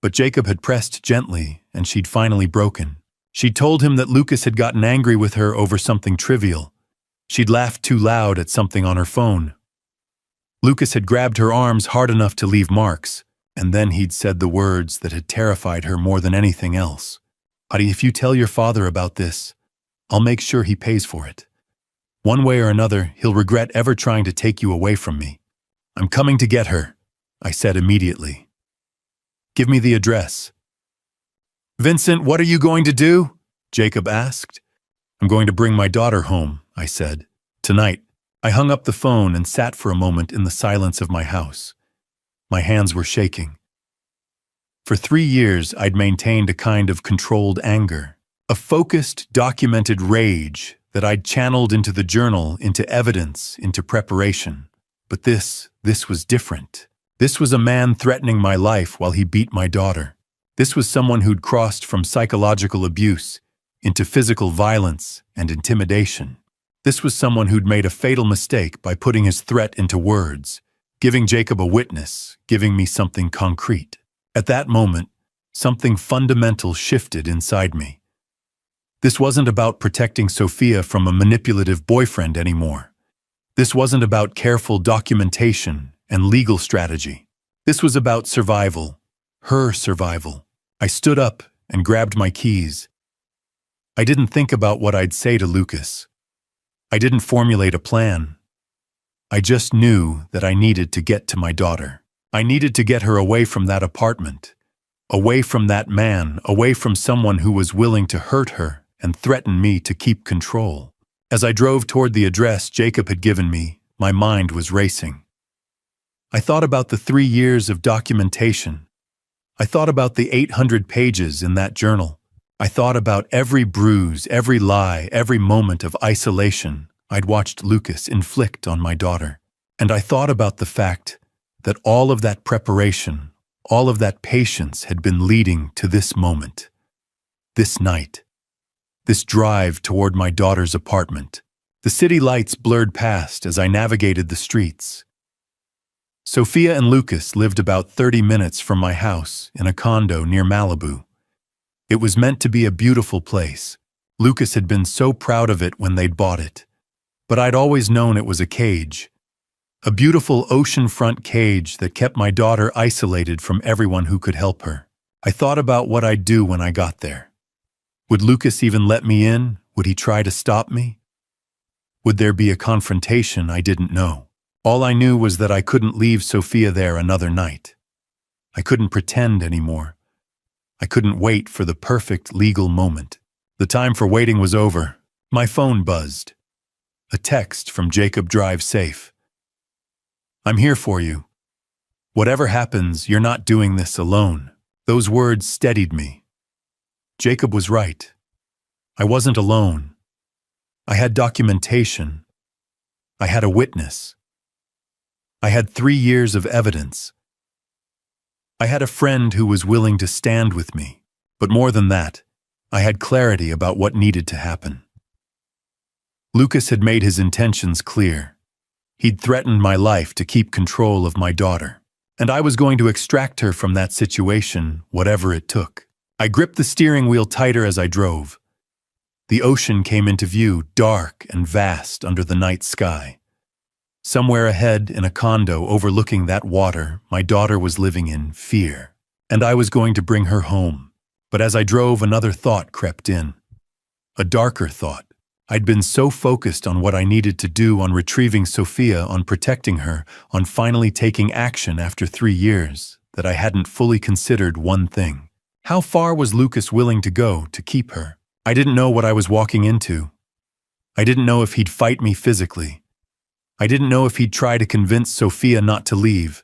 but Jacob had pressed gently, and she'd finally broken. She'd told him that Lucas had gotten angry with her over something trivial. She'd laughed too loud at something on her phone. Lucas had grabbed her arms hard enough to leave marks, and then he'd said the words that had terrified her more than anything else. Adi, if you tell your father about this, I'll make sure he pays for it. One way or another, he'll regret ever trying to take you away from me. I'm coming to get her, I said immediately. Give me the address. Vincent, what are you going to do? Jacob asked. I'm going to bring my daughter home, I said. Tonight. I hung up the phone and sat for a moment in the silence of my house. My hands were shaking. For 3 years, I'd maintained a kind of controlled anger, a focused, documented rage that I'd channeled into the journal, into evidence, into preparation. But this was different. This was a man threatening my life while he beat my daughter. This was someone who'd crossed from psychological abuse into physical violence and intimidation. This was someone who'd made a fatal mistake by putting his threat into words, giving Jacob a witness, giving me something concrete. At that moment, something fundamental shifted inside me. This wasn't about protecting Sophia from a manipulative boyfriend anymore. This wasn't about careful documentation and legal strategy. This was about survival, her survival. I stood up and grabbed my keys. I didn't think about what I'd say to Lucas. I didn't formulate a plan. I just knew that I needed to get to my daughter. I needed to get her away from that apartment, away from that man, away from someone who was willing to hurt her and threaten me to keep control. As I drove toward the address Jacob had given me, my mind was racing. I thought about the 3 years of documentation. I thought about the 800 pages in that journal. I thought about every bruise, every lie, every moment of isolation I'd watched Lucas inflict on my daughter. And I thought about the fact that all of that preparation, all of that patience had been leading to this moment, this night, this drive toward my daughter's apartment. The city lights blurred past as I navigated the streets. Sophia and Lucas lived about 30 minutes from my house in a condo near Malibu. It was meant to be a beautiful place. Lucas had been so proud of it when they'd bought it. But I'd always known it was a cage. A beautiful oceanfront cage that kept my daughter isolated from everyone who could help her. I thought about what I'd do when I got there. Would Lucas even let me in? Would he try to stop me? Would there be a confrontation? I didn't know. All I knew was that I couldn't leave Sophia there another night. I couldn't pretend anymore. I couldn't wait for the perfect legal moment. The time for waiting was over. My phone buzzed. A text from Jacob Drive Safe. "I'm here for you. Whatever happens, you're not doing this alone." Those words steadied me. Jacob was right. I wasn't alone. I had documentation. I had a witness. I had 3 years of evidence. I had a friend who was willing to stand with me. But more than that, I had clarity about what needed to happen. Lucas had made his intentions clear. He'd threatened my life to keep control of my daughter. And I was going to extract her from that situation, whatever it took. I gripped the steering wheel tighter as I drove. The ocean came into view, dark and vast under the night sky. Somewhere ahead, in a condo overlooking that water, my daughter was living in fear. And I was going to bring her home. But as I drove, another thought crept in. A darker thought. I'd been so focused on what I needed to do, on retrieving Sophia, on protecting her, on finally taking action after 3 years, that I hadn't fully considered one thing. How far was Lucas willing to go to keep her? I didn't know what I was walking into. I didn't know if he'd fight me physically. I didn't know if he'd try to convince Sophia not to leave.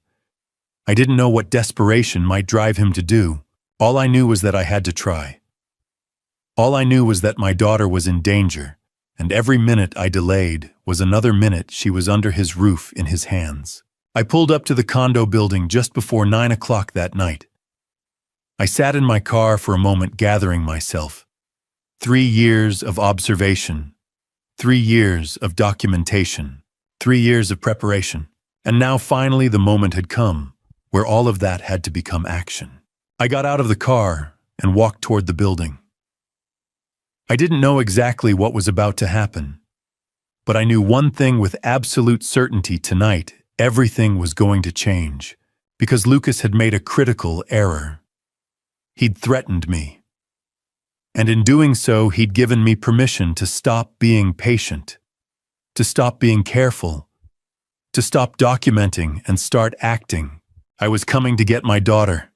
I didn't know what desperation might drive him to do. All I knew was that I had to try. All I knew was that my daughter was in danger, and every minute I delayed was another minute she was under his roof in his hands. I pulled up to the condo building just before 9 o'clock that night. I sat in my car for a moment, gathering myself. 3 years of observation, 3 years of documentation, 3 years of preparation, and now finally the moment had come where all of that had to become action. I got out of the car and walked toward the building. I didn't know exactly what was about to happen, but I knew one thing with absolute certainty: tonight, everything was going to change, because Lucas had made a critical error. He'd threatened me. And in doing so, he'd given me permission to stop being patient, to stop being careful, to stop documenting and start acting. I was coming to get my daughter,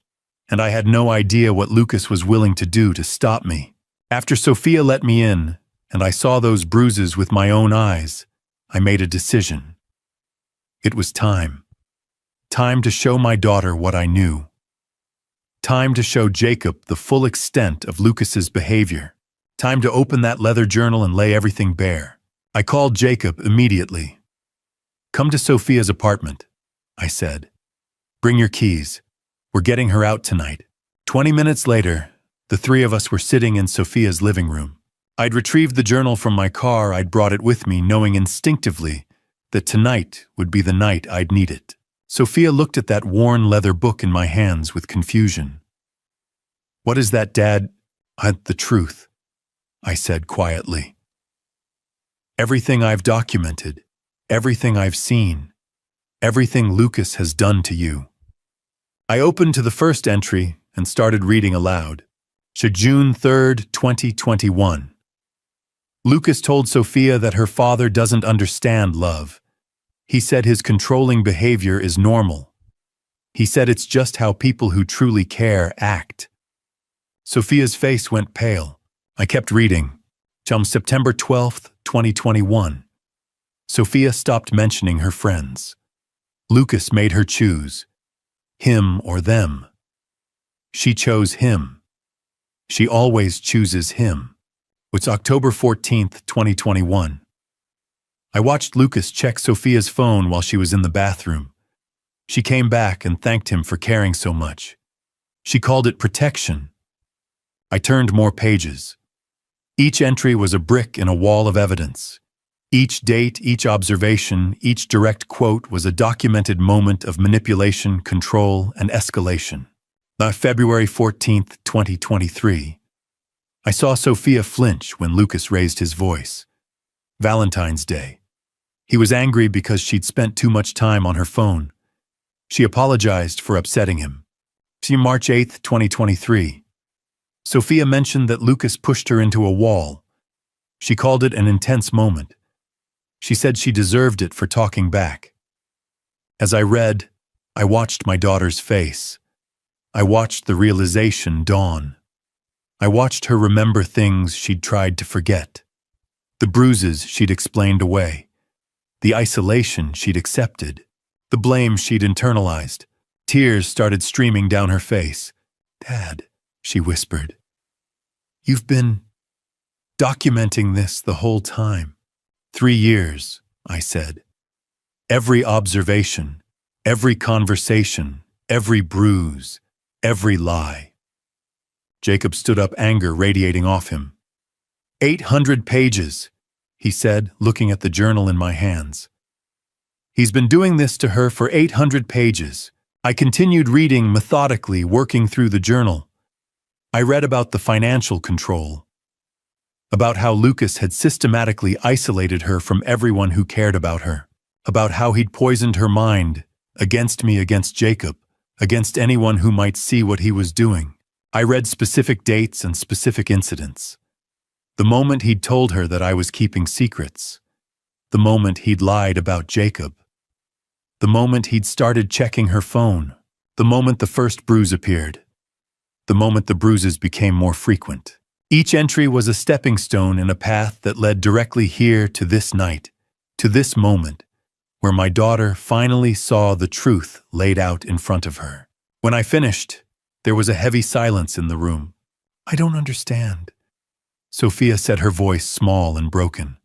and I had no idea what Lucas was willing to do to stop me. After Sophia let me in, and I saw those bruises with my own eyes, I made a decision. It was time. Time to show my daughter what I knew. Time to show Jacob the full extent of Lucas's behavior. Time to open that leather journal and lay everything bare. I called Jacob immediately. "Come to Sophia's apartment," I said. "Bring your keys. We're getting her out tonight." 20 minutes later, the three of us were sitting in Sophia's living room. I'd retrieved the journal from my car. I'd brought it with me, knowing instinctively that tonight would be the night I'd need it. Sophia looked at that worn leather book in my hands with confusion. "What is that, Dad?" "The truth," I said quietly. "Everything I've documented, everything I've seen, everything Lucas has done to you." I opened to the first entry and started reading aloud. June 3rd, 2021. Lucas told Sophia that her father doesn't understand love. He said his controlling behavior is normal. He said it's just how people who truly care act. Sophia's face went pale. I kept reading. September 12th, 2021. Sophia stopped mentioning her friends. Lucas made her choose. Him or them. She chose him. She always chooses him. It's October 14th, 2021. I watched Lucas check Sophia's phone while she was in the bathroom. She came back and thanked him for caring so much. She called it protection. I turned more pages. Each entry was a brick in a wall of evidence. Each date, each observation, each direct quote was a documented moment of manipulation, control, and escalation. February 14th, 2023. I saw Sophia flinch when Lucas raised his voice. Valentine's Day. He was angry because she'd spent too much time on her phone. She apologized for upsetting him. March 8th, 2023. Sophia mentioned that Lucas pushed her into a wall. She called it an intense moment. She said she deserved it for talking back. As I read, I watched my daughter's face. I watched the realization dawn. I watched her remember things she'd tried to forget. The bruises she'd explained away. The isolation she'd accepted. The blame she'd internalized. Tears started streaming down her face. "Dad," she whispered. "You've been documenting this the whole time." 3 years, I said. Every observation, every conversation, every bruise, every lie. Jacob stood up, anger radiating off him. 800 pages, he said, looking at the journal in my hands. He's been doing this to her for 800 pages. I continued reading methodically, working through the journal. I read about the financial control, about how Lucas had systematically isolated her from everyone who cared about her, about how he'd poisoned her mind, against me, against Jacob, against anyone who might see what he was doing. I read specific dates and specific incidents. The moment he'd told her that I was keeping secrets. The moment he'd lied about Jacob. The moment he'd started checking her phone. The moment the first bruise appeared. The moment the bruises became more frequent. Each entry was a stepping stone in a path that led directly here to this night, to this moment, where my daughter finally saw the truth laid out in front of her. When I finished, there was a heavy silence in the room. "I don't understand," Sophia said, her voice small and broken.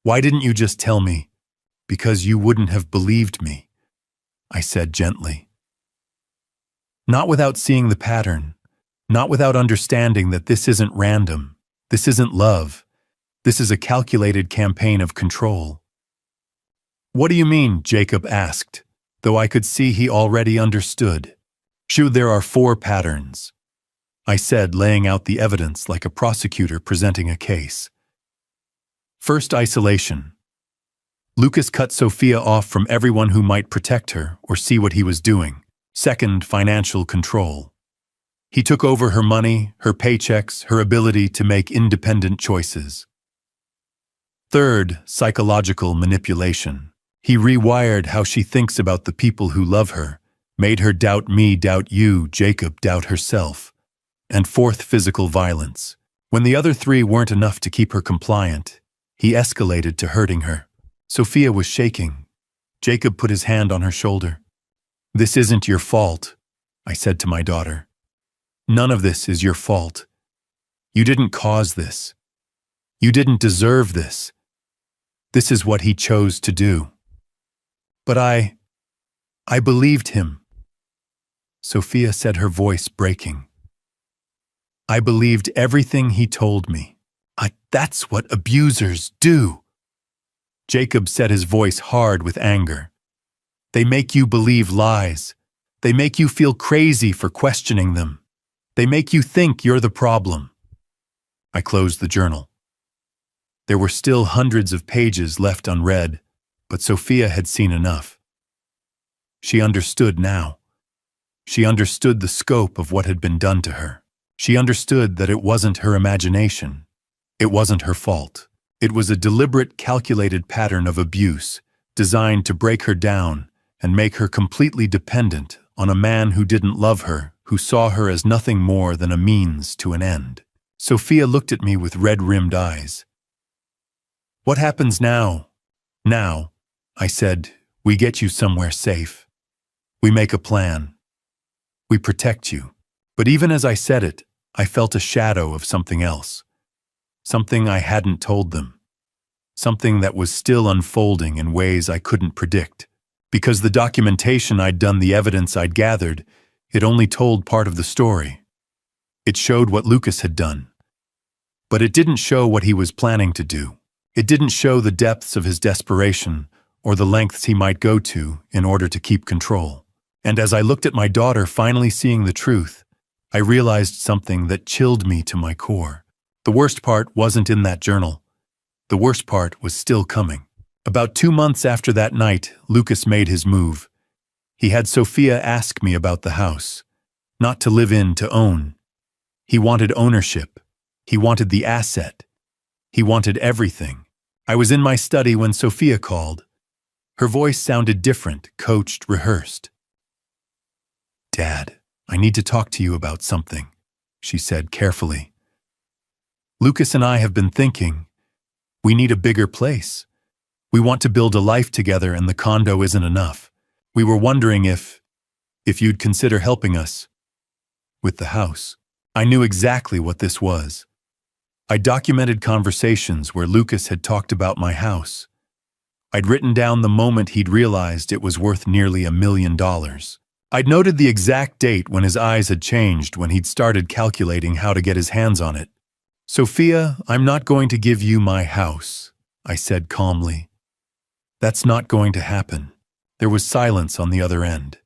"Why didn't you just tell me?" "Because you wouldn't have believed me," I said gently. Not without seeing the pattern, not without understanding that this isn't random, this isn't love, this is a calculated campaign of control. "What do you mean?" Jacob asked, though I could see he already understood. "Sure, there are 4 patterns," I said, laying out the evidence like a prosecutor presenting a case. First, isolation. Lucas cut Sophia off from everyone who might protect her or see what he was doing. Second, financial control. He took over her money, her paychecks, her ability to make independent choices. Third, psychological manipulation. He rewired how she thinks about the people who love her, made her doubt me, doubt you, Jacob, doubt herself. And fourth, physical violence. When the other 3 weren't enough to keep her compliant, he escalated to hurting her. Sophia was shaking. Jacob put his hand on her shoulder. "This isn't your fault," I said to my daughter. None of this is your fault. You didn't cause this. You didn't deserve this. This is what he chose to do. But I believed him. Sophia said, her voice breaking. I believed everything he told me. That's what abusers do. Jacob said, his voice hard with anger. They make you believe lies. They make you feel crazy for questioning them. They make you think you're the problem. I closed the journal. There were still hundreds of pages left unread, but Sophia had seen enough. She understood now. She understood the scope of what had been done to her. She understood that it wasn't her imagination. It wasn't her fault. It was a deliberate, calculated pattern of abuse designed to break her down and make her completely dependent on a man who didn't love her, who saw her as nothing more than a means to an end. Sophia looked at me with red-rimmed eyes. What happens now? Now, I said, we get you somewhere safe. We make a plan. We protect you. But even as I said it, I felt a shadow of something else. Something I hadn't told them. Something that was still unfolding in ways I couldn't predict. Because the documentation I'd done, the evidence I'd gathered, it only told part of the story. It showed what Lucas had done. But it didn't show what he was planning to do. It didn't show the depths of his desperation or the lengths he might go to in order to keep control. And as I looked at my daughter finally seeing the truth, I realized something that chilled me to my core. The worst part wasn't in that journal. The worst part was still coming. About 2 months after that night, Lucas made his move. He had Sophia ask me about the house. Not to live in, to own. He wanted ownership. He wanted the asset. He wanted everything. I was in my study when Sophia called. Her voice sounded different, coached, rehearsed. Dad, I need to talk to you about something, she said carefully. Lucas and I have been thinking. We need a bigger place. We want to build a life together and the condo isn't enough. We were wondering if you'd consider helping us with the house. I knew exactly what this was. I documented conversations where Lucas had talked about my house. I'd written down the moment he'd realized it was worth nearly $1 million. I'd noted the exact date when his eyes had changed, when he'd started calculating how to get his hands on it. Sophia, I'm not going to give you my house, I said calmly. That's not going to happen. There was silence on the other end.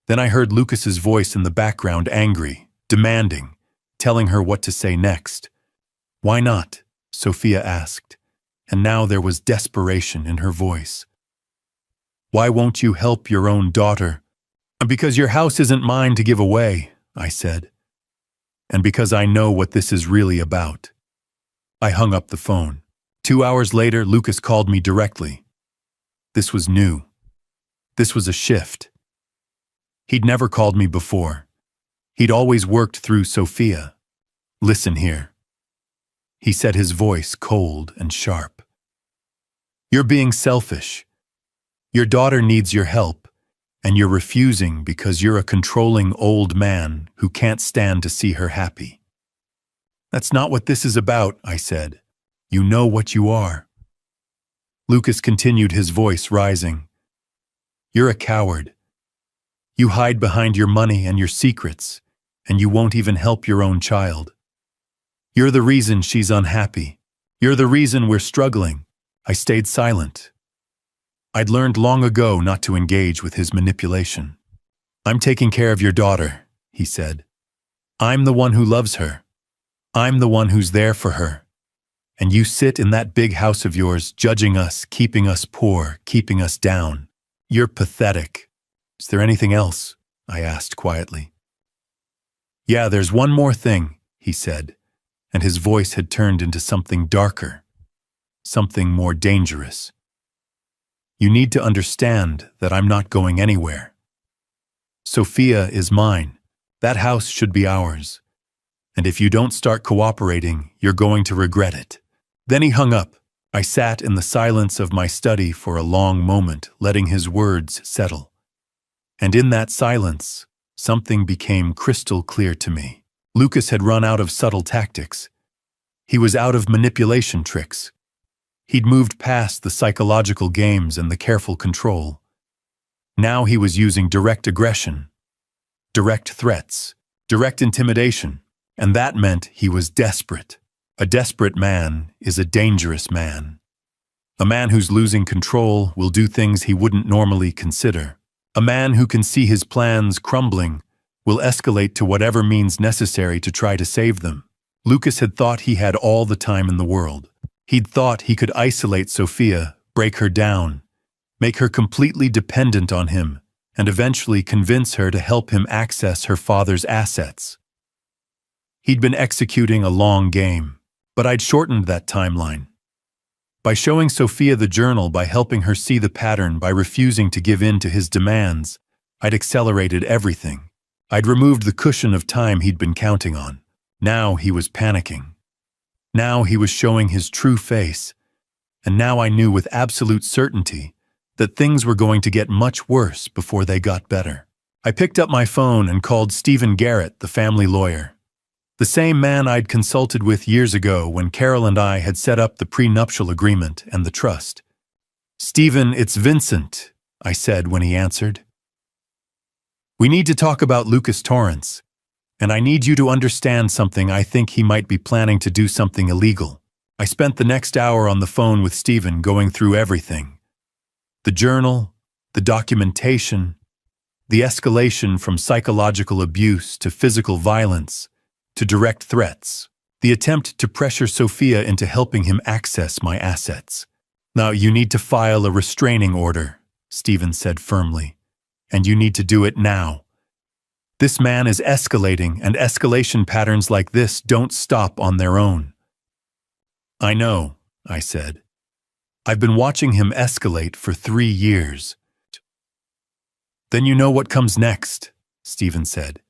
Then I heard Lucas's voice in the background, angry, demanding, telling her what to say next. Why not? Sophia asked, and now there was desperation in her voice. Why won't you help your own daughter? Because your house isn't mine to give away, I said. And because I know what this is really about. I hung up the phone. 2 hours later, Lucas called me directly. This was new. This was a shift. He'd never called me before. He'd always worked through Sophia. Listen here. He said, his voice cold and sharp. You're being selfish. Your daughter needs your help, and you're refusing because you're a controlling old man who can't stand to see her happy. That's not what this is about, I said. You know what you are. Lucas continued, his voice rising. You're a coward. You hide behind your money and your secrets, and you won't even help your own child. You're the reason she's unhappy. You're the reason we're struggling. I stayed silent. I'd learned long ago not to engage with his manipulation. I'm taking care of your daughter, he said. I'm the one who loves her. I'm the one who's there for her. And you sit in that big house of yours, judging us, keeping us poor, keeping us down. You're pathetic. Is there anything else? I asked quietly. Yeah, there's one more thing, he said, and his voice had turned into something darker, something more dangerous. You need to understand that I'm not going anywhere. Sophia is mine. That house should be ours. And if you don't start cooperating, you're going to regret it. Then he hung up. I sat in the silence of my study for a long moment, letting his words settle. And in that silence, something became crystal clear to me. Lucas had run out of subtle tactics. He was out of manipulation tricks. He'd moved past the psychological games and the careful control. Now he was using direct aggression, direct threats, direct intimidation, and that meant he was desperate. A desperate man is a dangerous man. A man who's losing control will do things he wouldn't normally consider. A man who can see his plans crumbling will escalate to whatever means necessary to try to save them. Lucas had thought he had all the time in the world. He'd thought he could isolate Sophia, break her down, make her completely dependent on him, and eventually convince her to help him access her father's assets. He'd been executing a long game, but I'd shortened that timeline. By showing Sophia the journal, by helping her see the pattern, by refusing to give in to his demands, I'd accelerated everything. I'd removed the cushion of time he'd been counting on. Now he was panicking. Now he was showing his true face. And now I knew with absolute certainty that things were going to get much worse before they got better. I picked up my phone and called Stephen Garrett, the family lawyer. The same man I'd consulted with years ago when Carol and I had set up the prenuptial agreement and the trust. "Stephen, it's Vincent," I said when he answered. "We need to talk about Lucas Torrance, and I need you to understand something. I think he might be planning to do something illegal." I spent the next hour on the phone with Stephen going through everything. The journal, the documentation, the escalation from psychological abuse to physical violence, to direct threats, the attempt to pressure Sophia into helping him access my assets. "Now you need to file a restraining order," Stephen said firmly, "and you need to do it now. This man is escalating, and escalation patterns like this don't stop on their own." "I know," I said. "I've been watching him escalate for 3 years." "Then you know what comes next," Stephen said.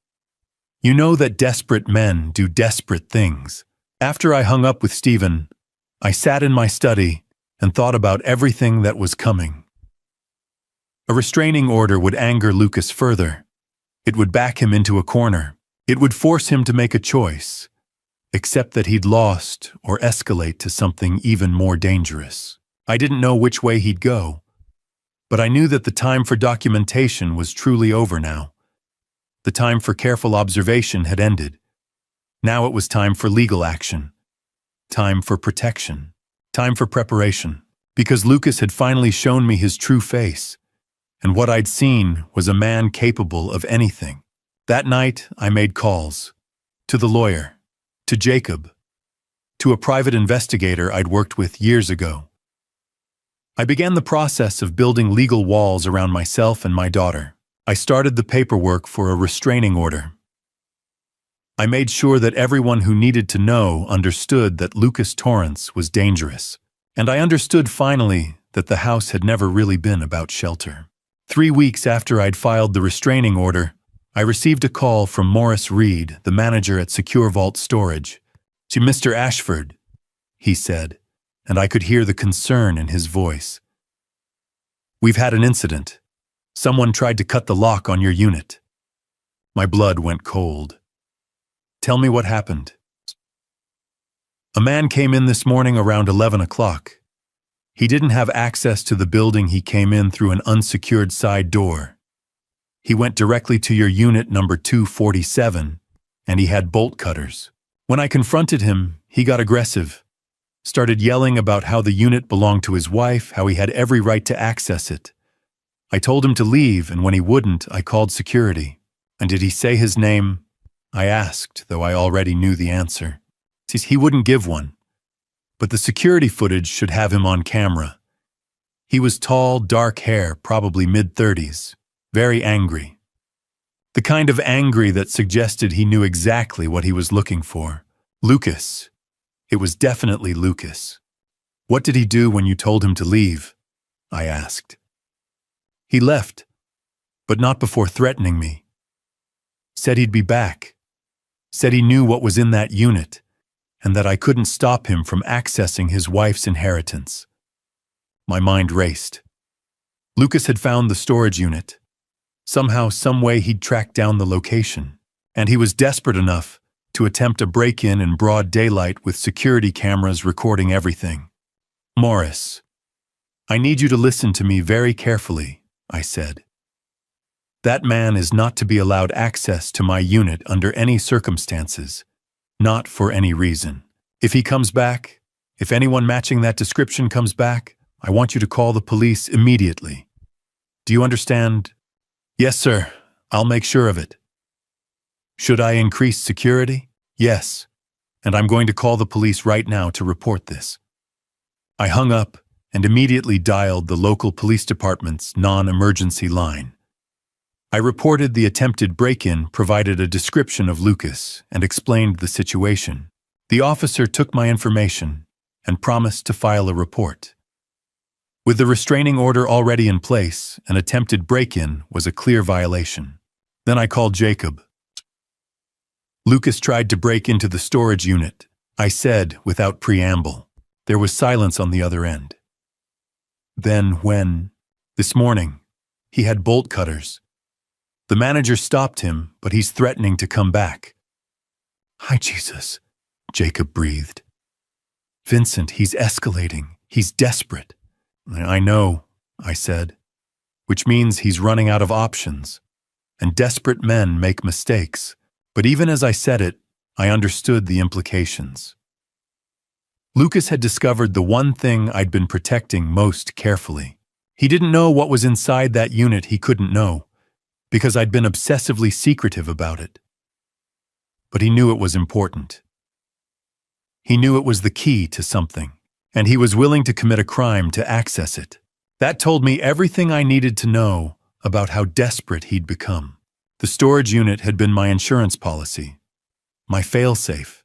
"You know that desperate men do desperate things." After I hung up with Stephen, I sat in my study and thought about everything that was coming. A restraining order would anger Lucas further. It would back him into a corner. It would force him to make a choice, accept that he'd lost or escalate to something even more dangerous. I didn't know which way he'd go, but I knew that the time for documentation was truly over now. The time for careful observation had ended. Now it was time for legal action, time for protection, time for preparation, because Lucas had finally shown me his true face, and what I'd seen was a man capable of anything. That night, I made calls to the lawyer, to Jacob, to a private investigator I'd worked with years ago. I began the process of building legal walls around myself and my daughter. I started the paperwork for a restraining order. I made sure that everyone who needed to know understood that Lucas Torrance was dangerous. And I understood finally that the house had never really been about shelter. 3 weeks after I'd filed the restraining order, I received a call from Morris Reed, the manager at Secure Vault Storage. "To Mr. Ashford," he said, and I could hear the concern in his voice. "We've had an incident. Someone tried to cut the lock on your unit." My blood went cold. "Tell me what happened." "A man came in this morning around 11 o'clock. He didn't have access to the building. He came in through an unsecured side door. He went directly to your unit number 247, and he had bolt cutters. When I confronted him, he got aggressive, started yelling about how the unit belonged to his wife, how he had every right to access it. I told him to leave, and when he wouldn't, I called security." "And did he say his name?" I asked, though I already knew the answer. He wouldn't give one, but the security footage should have him on camera. He was tall, dark hair, probably mid-30s, very angry. The kind of angry that suggested he knew exactly what he was looking for. Lucas. It was definitely Lucas. "What did he do when you told him to leave?" I asked. "He left, but not before threatening me. Said he'd be back. Said he knew what was in that unit, and that I couldn't stop him from accessing his wife's inheritance." My mind raced. Lucas had found the storage unit. Somehow, some way he'd tracked down the location. And he was desperate enough to attempt a break-in in broad daylight with security cameras recording everything. "Morris, I need you to listen to me very carefully," I said. "That man is not to be allowed access to my unit under any circumstances, not for any reason. If he comes back, if anyone matching that description comes back, I want you to call the police immediately. Do you understand?" "Yes, sir. I'll make sure of it." "Should I increase security?" "Yes. And I'm going to call the police right now to report this." I hung up and immediately dialed the local police department's non-emergency line. I reported the attempted break-in, provided a description of Lucas, and explained the situation. The officer took my information and promised to file a report. With the restraining order already in place, an attempted break-in was a clear violation. Then I called Jacob. "Lucas tried to break into the storage unit," I said without preamble. There was silence on the other end. "Then this morning, he had bolt cutters. The manager stopped him, but he's threatening to come back." "Hi, Jesus," Jacob breathed. "Vincent, he's escalating. He's desperate." "I know," I said, "which means he's running out of options. And desperate men make mistakes." But even as I said it, I understood the implications. Lucas had discovered the one thing I'd been protecting most carefully. He didn't know what was inside that unit he couldn't know, because I'd been obsessively secretive about it. But he knew it was important. He knew it was the key to something, and he was willing to commit a crime to access it. That told me everything I needed to know about how desperate he'd become. The storage unit had been my insurance policy, my fail-safe,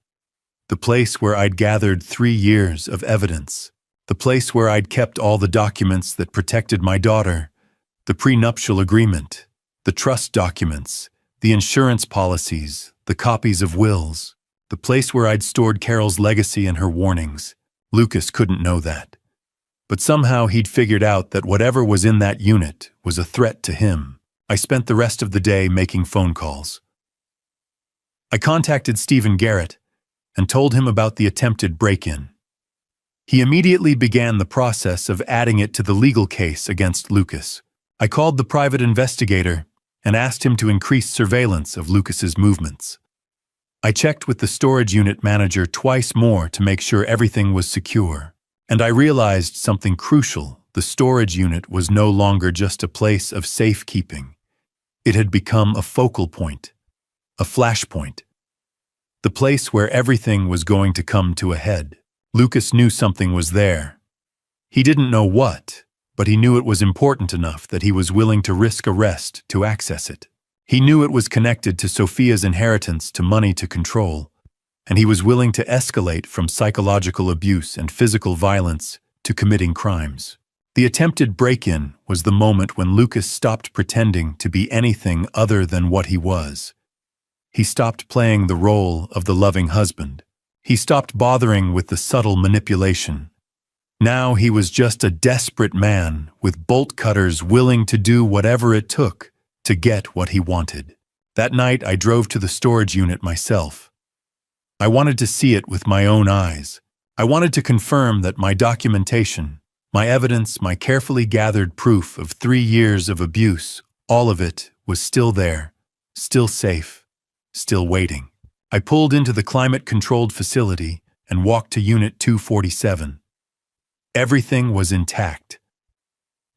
the place where I'd gathered 3 years of evidence, the place where I'd kept all the documents that protected my daughter, the prenuptial agreement, the trust documents, the insurance policies, the copies of wills, the place where I'd stored Carol's legacy and her warnings. Lucas couldn't know that. But somehow he'd figured out that whatever was in that unit was a threat to him. I spent the rest of the day making phone calls. I contacted Stephen Garrett and told him about the attempted break-in. He immediately began the process of adding it to the legal case against Lucas. I called the private investigator and asked him to increase surveillance of Lucas's movements. I checked with the storage unit manager twice more to make sure everything was secure. And I realized something crucial. The storage unit was no longer just a place of safekeeping. It had become a focal point, a flashpoint. The place where everything was going to come to a head. Lucas knew something was there. He didn't know what, but he knew it was important enough that he was willing to risk arrest to access it. He knew it was connected to Sophia's inheritance, to money, to control, and he was willing to escalate from psychological abuse and physical violence to committing crimes. The attempted break-in was the moment when Lucas stopped pretending to be anything other than what he was. He stopped playing the role of the loving husband. He stopped bothering with the subtle manipulation. Now he was just a desperate man with bolt cutters, willing to do whatever it took to get what he wanted. That night I drove to the storage unit myself. I wanted to see it with my own eyes. I wanted to confirm that my documentation, my evidence, my carefully gathered proof of 3 years of abuse, all of it was still there, still safe, still waiting. I pulled into the climate-controlled facility and walked to Unit 247. Everything was intact.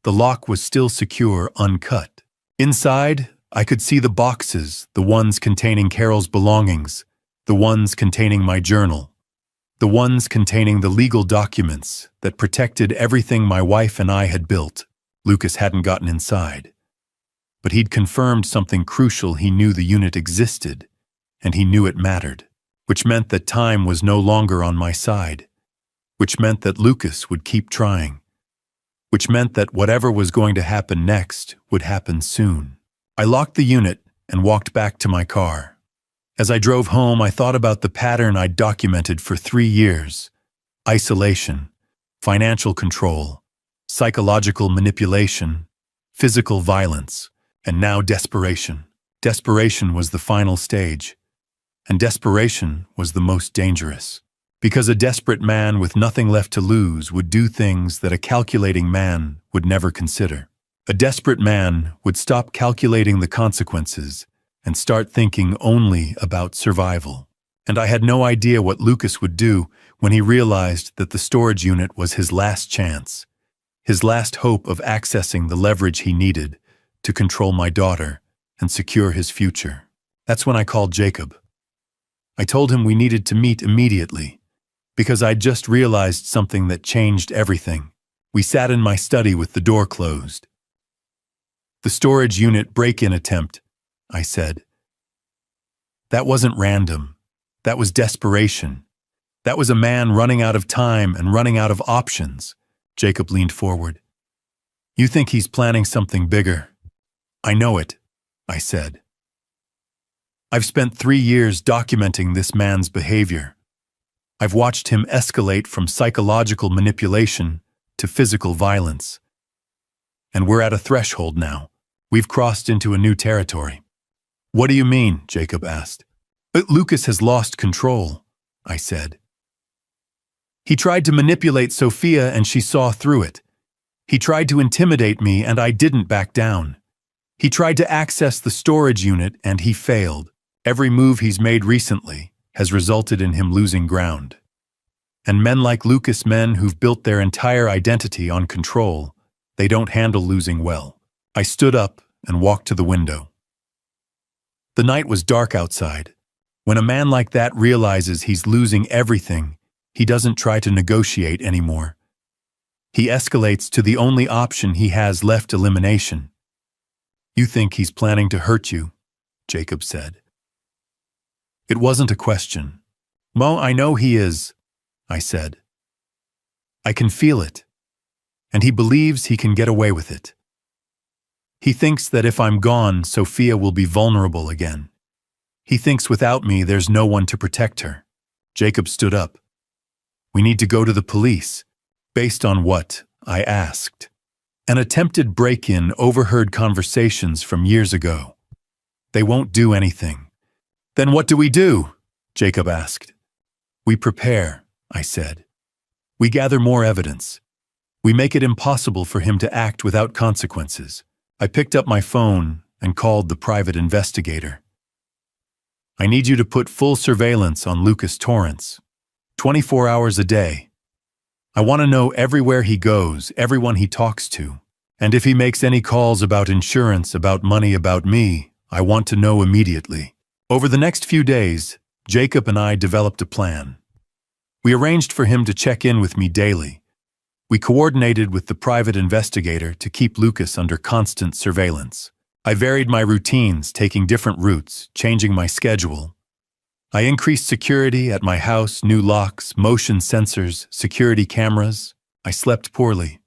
The lock was still secure, uncut. Inside, I could see the boxes, the ones containing Carol's belongings, the ones containing my journal, the ones containing the legal documents that protected everything my wife and I had built. Lucas hadn't gotten inside. But he'd confirmed something crucial. He knew the unit existed, and he knew it mattered, which meant that time was no longer on my side, which meant that Lucas would keep trying, which meant that whatever was going to happen next would happen soon. I locked the unit and walked back to my car. As I drove home, I thought about the pattern I'd documented for 3 years: isolation, financial control, psychological manipulation, physical violence. And now desperation. Desperation was the final stage. And desperation was the most dangerous. Because a desperate man with nothing left to lose would do things that a calculating man would never consider. A desperate man would stop calculating the consequences and start thinking only about survival. And I had no idea what Lucas would do when he realized that the storage unit was his last chance, his last hope of accessing the leverage he needed to control my daughter and secure his future. That's when I called Jacob. I told him we needed to meet immediately, because I'd just realized something that changed everything. We sat in my study with the door closed. "The storage unit break-in attempt," I said. "That wasn't random. That was desperation. That was a man running out of time and running out of options." Jacob leaned forward. "You think he's planning something bigger?" "I know it," I said. "I've spent 3 years documenting this man's behavior. I've watched him escalate from psychological manipulation to physical violence. And we're at a threshold now. We've crossed into a new territory." "What do you mean?" Jacob asked. "Lucas has lost control," I said. "He tried to manipulate Sophia and she saw through it. He tried to intimidate me and I didn't back down. He tried to access the storage unit and he failed. Every move he's made recently has resulted in him losing ground. And men like Lucas, men who've built their entire identity on control, they don't handle losing well." I stood up and walked to the window. The night was dark outside. When a man like that realizes he's losing everything, he doesn't try to negotiate anymore. He escalates to the only option he has left: elimination. "You think he's planning to hurt you," Jacob said. It wasn't a question. "Mo, I know he is," I said. "I can feel it. And he believes he can get away with it. He thinks that if I'm gone, Sophia will be vulnerable again. He thinks without me there's no one to protect her." Jacob stood up. "We need to go to the police." "Based on what?" I asked. "An attempted break-in overheard conversations from years ago. They won't do anything." "Then what do we do?" Jacob asked. "We prepare," I said. "We gather more evidence. We make it impossible for him to act without consequences." I picked up my phone and called the private investigator. "I need you to put full surveillance on Lucas Torrance, 24 hours a day. I want to know everywhere he goes, everyone he talks to. And if he makes any calls about insurance, about money, about me, I want to know immediately." Over the next few days, Jacob and I developed a plan. We arranged for him to check in with me daily. We coordinated with the private investigator to keep Lucas under constant surveillance. I varied my routines, taking different routes, changing my schedule. I increased security at my house: new locks, motion sensors, security cameras. I slept poorly.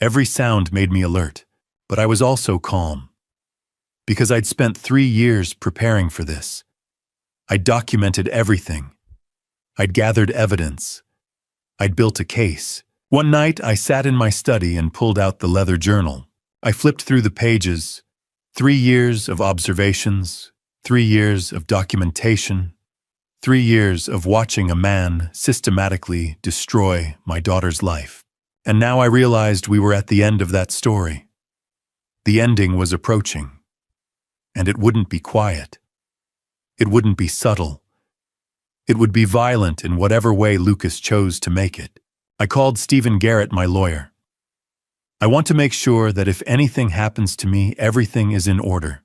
Every sound made me alert, but I was also calm. Because I'd spent 3 years preparing for this. I'd documented everything. I'd gathered evidence. I'd built a case. One night, I sat in my study and pulled out the leather journal. I flipped through the pages. 3 years of observations, 3 years of documentation, 3 years of watching a man systematically destroy my daughter's life. And now I realized we were at the end of that story. The ending was approaching. And it wouldn't be quiet. It wouldn't be subtle. It would be violent in whatever way Lucas chose to make it. I called Stephen Garrett, my lawyer. "I want to make sure that if anything happens to me, everything is in order.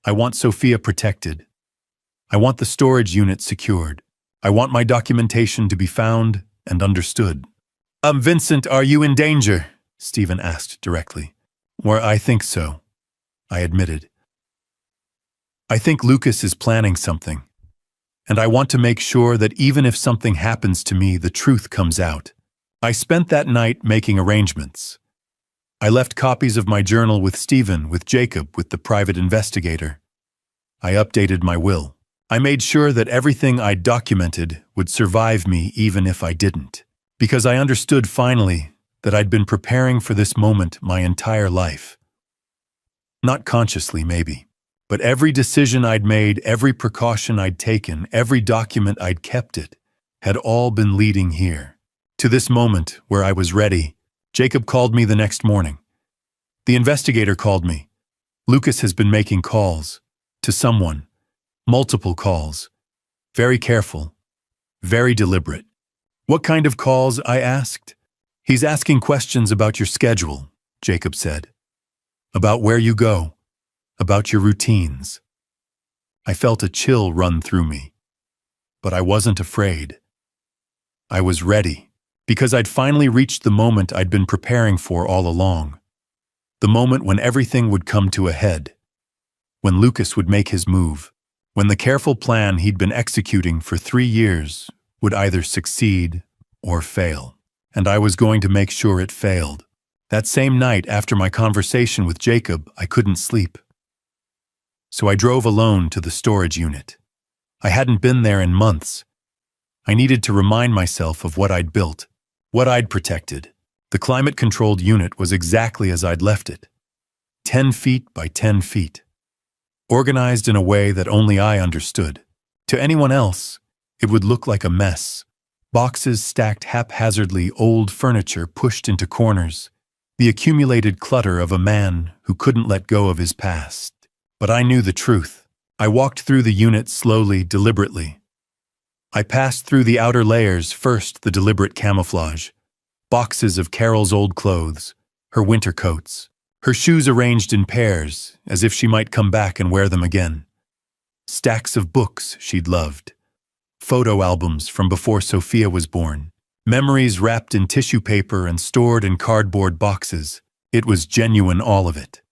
I want Sophia protected. I want the storage unit secured. I want my documentation to be found and understood." Vincent, are you in danger?" Stephen asked directly. "Well, I think so," I admitted. "I think Lucas is planning something. And I want to make sure that even if something happens to me, the truth comes out." I spent that night making arrangements. I left copies of my journal with Stephen, with Jacob, with the private investigator. I updated my will. I made sure that everything I documented would survive me even if I didn't. Because I understood finally that I'd been preparing for this moment my entire life. Not consciously, maybe. But every decision I'd made, every precaution I'd taken, every document I'd kept it, had all been leading here. To this moment where I was ready. Jacob called me the next morning. The investigator called me. Lucas has been making calls. To someone. Multiple calls. Very careful. Very deliberate. What kind of calls? I asked. He's asking questions about your schedule, Jacob said. About where you go. About your routines. I felt a chill run through me. But I wasn't afraid. I was ready, because I'd finally reached the moment I'd been preparing for all along. The moment when everything would come to a head. When Lucas would make his move. When the careful plan he'd been executing for 3 years would either succeed or fail. And I was going to make sure it failed. That same night after my conversation with Jacob, I couldn't sleep. So I drove alone to the storage unit. I hadn't been there in months. I needed to remind myself of what I'd built, what I'd protected. The climate-controlled unit was exactly as I'd left it. 10 feet by 10 feet. Organized in a way that only I understood. To anyone else, it would look like a mess. Boxes stacked haphazardly, old furniture pushed into corners. The accumulated clutter of a man who couldn't let go of his past. But I knew the truth. I walked through the unit slowly, deliberately. I passed through the outer layers, first the deliberate camouflage. Boxes of Carol's old clothes, her winter coats, her shoes arranged in pairs, as if she might come back and wear them again. Stacks of books she'd loved. Photo albums from before Sophia was born. Memories wrapped in tissue paper and stored in cardboard boxes. It was genuine, all of it.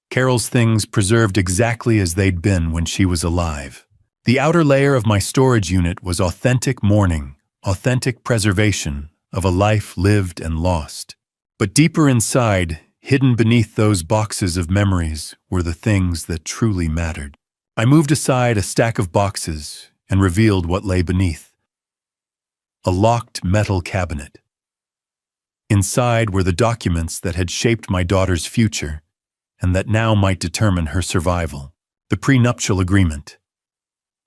Carol's things preserved exactly as they'd been when she was alive. The outer layer of my storage unit was authentic mourning, authentic preservation of a life lived and lost. But deeper inside, hidden beneath those boxes of memories, were the things that truly mattered. I moved aside a stack of boxes and revealed what lay beneath. A locked metal cabinet. Inside were the documents that had shaped my daughter's future and that now might determine her survival. The prenuptial agreement.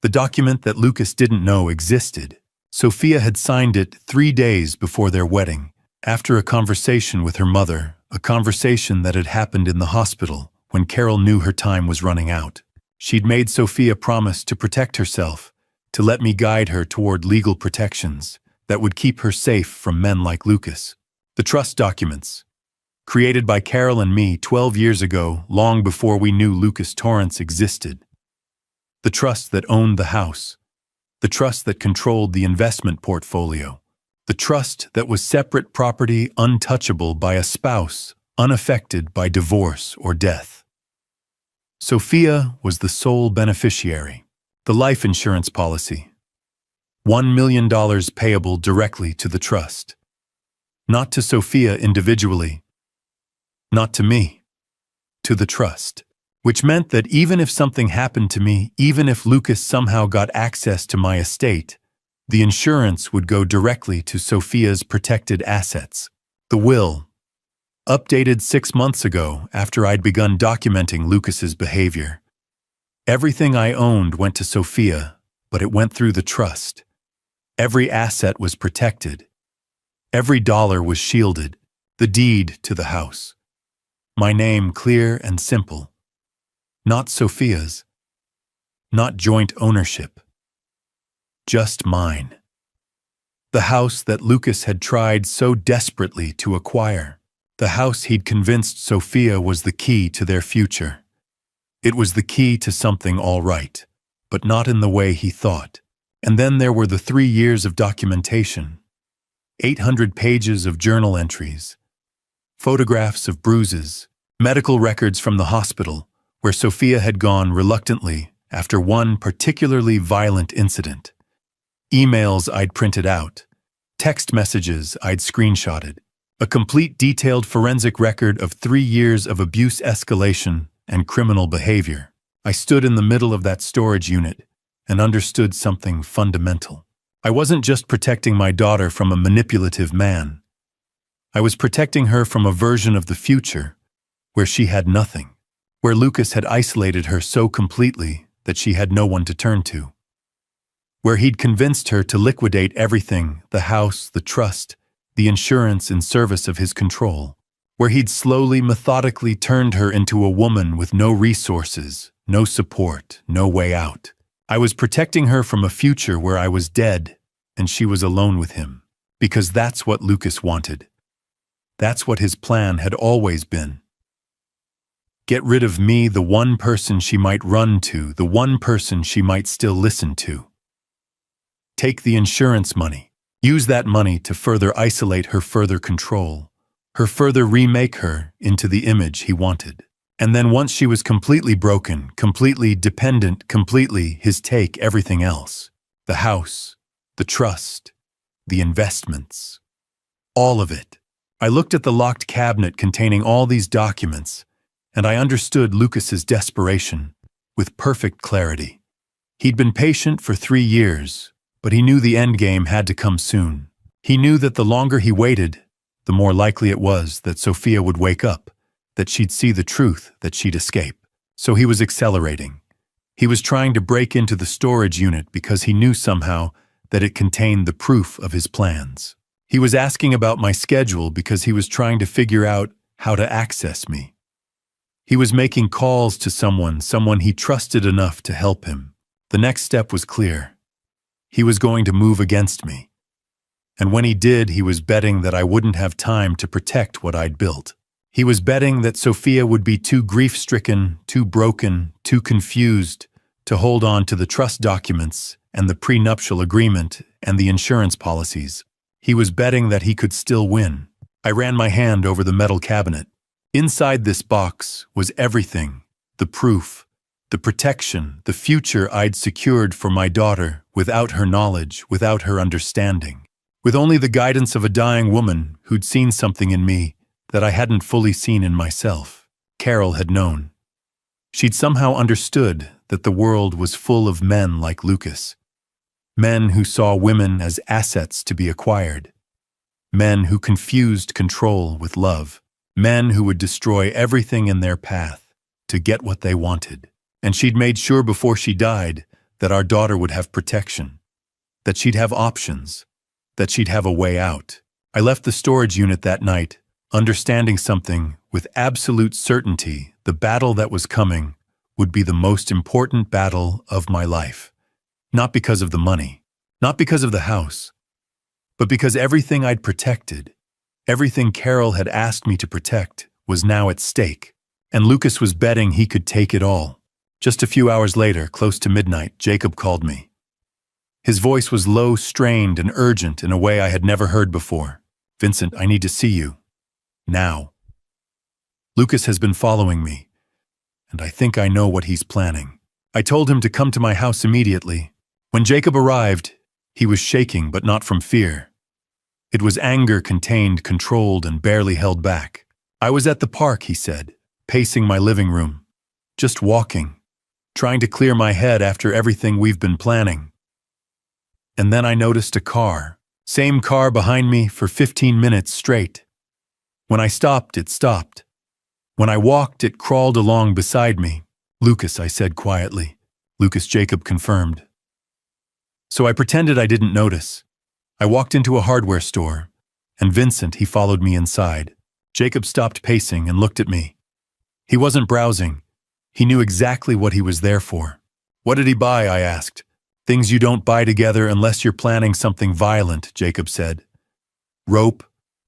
The document that Lucas didn't know existed. Sophia had signed it 3 days before their wedding, after a conversation with her mother, a conversation that had happened in the hospital when Carol knew her time was running out. She'd made Sophia promise to protect herself, to let me guide her toward legal protections that would keep her safe from men like Lucas. The trust documents, created by Carol and me 12 years ago, long before we knew Lucas Torrance existed. The trust that owned the house. The trust that controlled the investment portfolio. The trust that was separate property, untouchable by a spouse, unaffected by divorce or death. Sophia was the sole beneficiary. The life insurance policy. $1 million payable directly to the trust. Not to Sophia individually. Not to me. To the trust. Which meant that even if something happened to me, even if Lucas somehow got access to my estate, the insurance would go directly to Sophia's protected assets. The will, updated 6 months ago after I'd begun documenting Lucas's behavior. Everything I owned went to Sophia, but it went through the trust. Every asset was protected. Every dollar was shielded. The deed to the house. My name clear and simple. Not Sophia's. Not joint ownership. Just mine. The house that Lucas had tried so desperately to acquire. The house he'd convinced Sophia was the key to their future. It was the key to something all right, but not in the way he thought. And then there were the 3 years of documentation. 800 pages of journal entries. Photographs of bruises. Medical records from the hospital, where Sophia had gone reluctantly after one particularly violent incident. Emails I'd printed out. Text messages I'd screenshotted. A complete detailed forensic record of 3 years of abuse escalation and criminal behavior. I stood in the middle of that storage unit and understood something fundamental. I wasn't just protecting my daughter from a manipulative man. I was protecting her from a version of the future where she had nothing. where Lucas had isolated her so completely that she had no one to turn to, where he'd convinced her to liquidate everything, the house, the trust, the insurance in service of his control, where he'd slowly, methodically turned her into a woman with no resources, no support, no way out. I was protecting her from a future where I was dead and she was alone with him, because that's what Lucas wanted. That's what his plan had always been. Get rid of me, the one person she might run to, the one person she might still listen to. Take the insurance money. Use that money to further isolate her, further control, her further remake her into the image he wanted. And then once she was completely broken, completely dependent, completely his, take everything else. The house, the trust, the investments. All of it. I looked at the locked cabinet containing all these documents, and I understood Lucas's desperation with perfect clarity. He'd been patient for 3 years, but he knew the endgame had to come soon. He knew that the longer he waited, the more likely it was that Sophia would wake up, that she'd see the truth, that she'd escape. So he was accelerating. He was trying to break into the storage unit because he knew somehow that it contained the proof of his plans. He was asking about my schedule because he was trying to figure out how to access me. He was making calls to someone he trusted enough to help him. The next step was clear. He was going to move against me. And when he did, he was betting that I wouldn't have time to protect what I'd built. He was betting that Sophia would be too grief-stricken, too broken, too confused to hold on to the trust documents and the prenuptial agreement and the insurance policies. He was betting that he could still win. I ran my hand over the metal cabinet. Inside this box was everything, the proof, the protection, the future I'd secured for my daughter without her knowledge, without her understanding, with only the guidance of a dying woman who'd seen something in me that I hadn't fully seen in myself. Carol had known. She'd somehow understood that the world was full of men like Lucas. Men who saw women as assets to be acquired. Men who confused control with love. Men who would destroy everything in their path to get what they wanted. And she'd made sure before she died that our daughter would have protection, that she'd have options, that she'd have a way out. I left the storage unit that night, understanding something with absolute certainty. The battle that was coming would be the most important battle of my life. Not because of the money, not because of the house, but because everything I'd protected, everything Carol had asked me to protect, was now at stake. And Lucas was betting he could take it all. Just a few hours later, close to midnight, Jacob called me. His voice was low, strained, and urgent in a way I had never heard before. "Vincent, I need to see you. Now. Lucas has been following me, and I think I know what he's planning." I told him to come to my house immediately. When Jacob arrived, he was shaking, but not from fear. It was anger contained, controlled, and barely held back. "I was at the park," he said, "pacing my living room. Just walking. Trying to clear my head after everything we've been planning. And then I noticed a car. Same car behind me for 15 minutes straight. When I stopped, it stopped. When I walked, it crawled along beside me." "Lucas," I said quietly. Lucas, Jacob confirmed. So I pretended I didn't notice. I walked into a hardware store, and Vincent, he followed me inside. Jacob stopped pacing and looked at me. He wasn't browsing. He knew exactly what he was there for. "What did he buy?" I asked. "Things you don't buy together unless you're planning something violent," Jacob said. "Rope,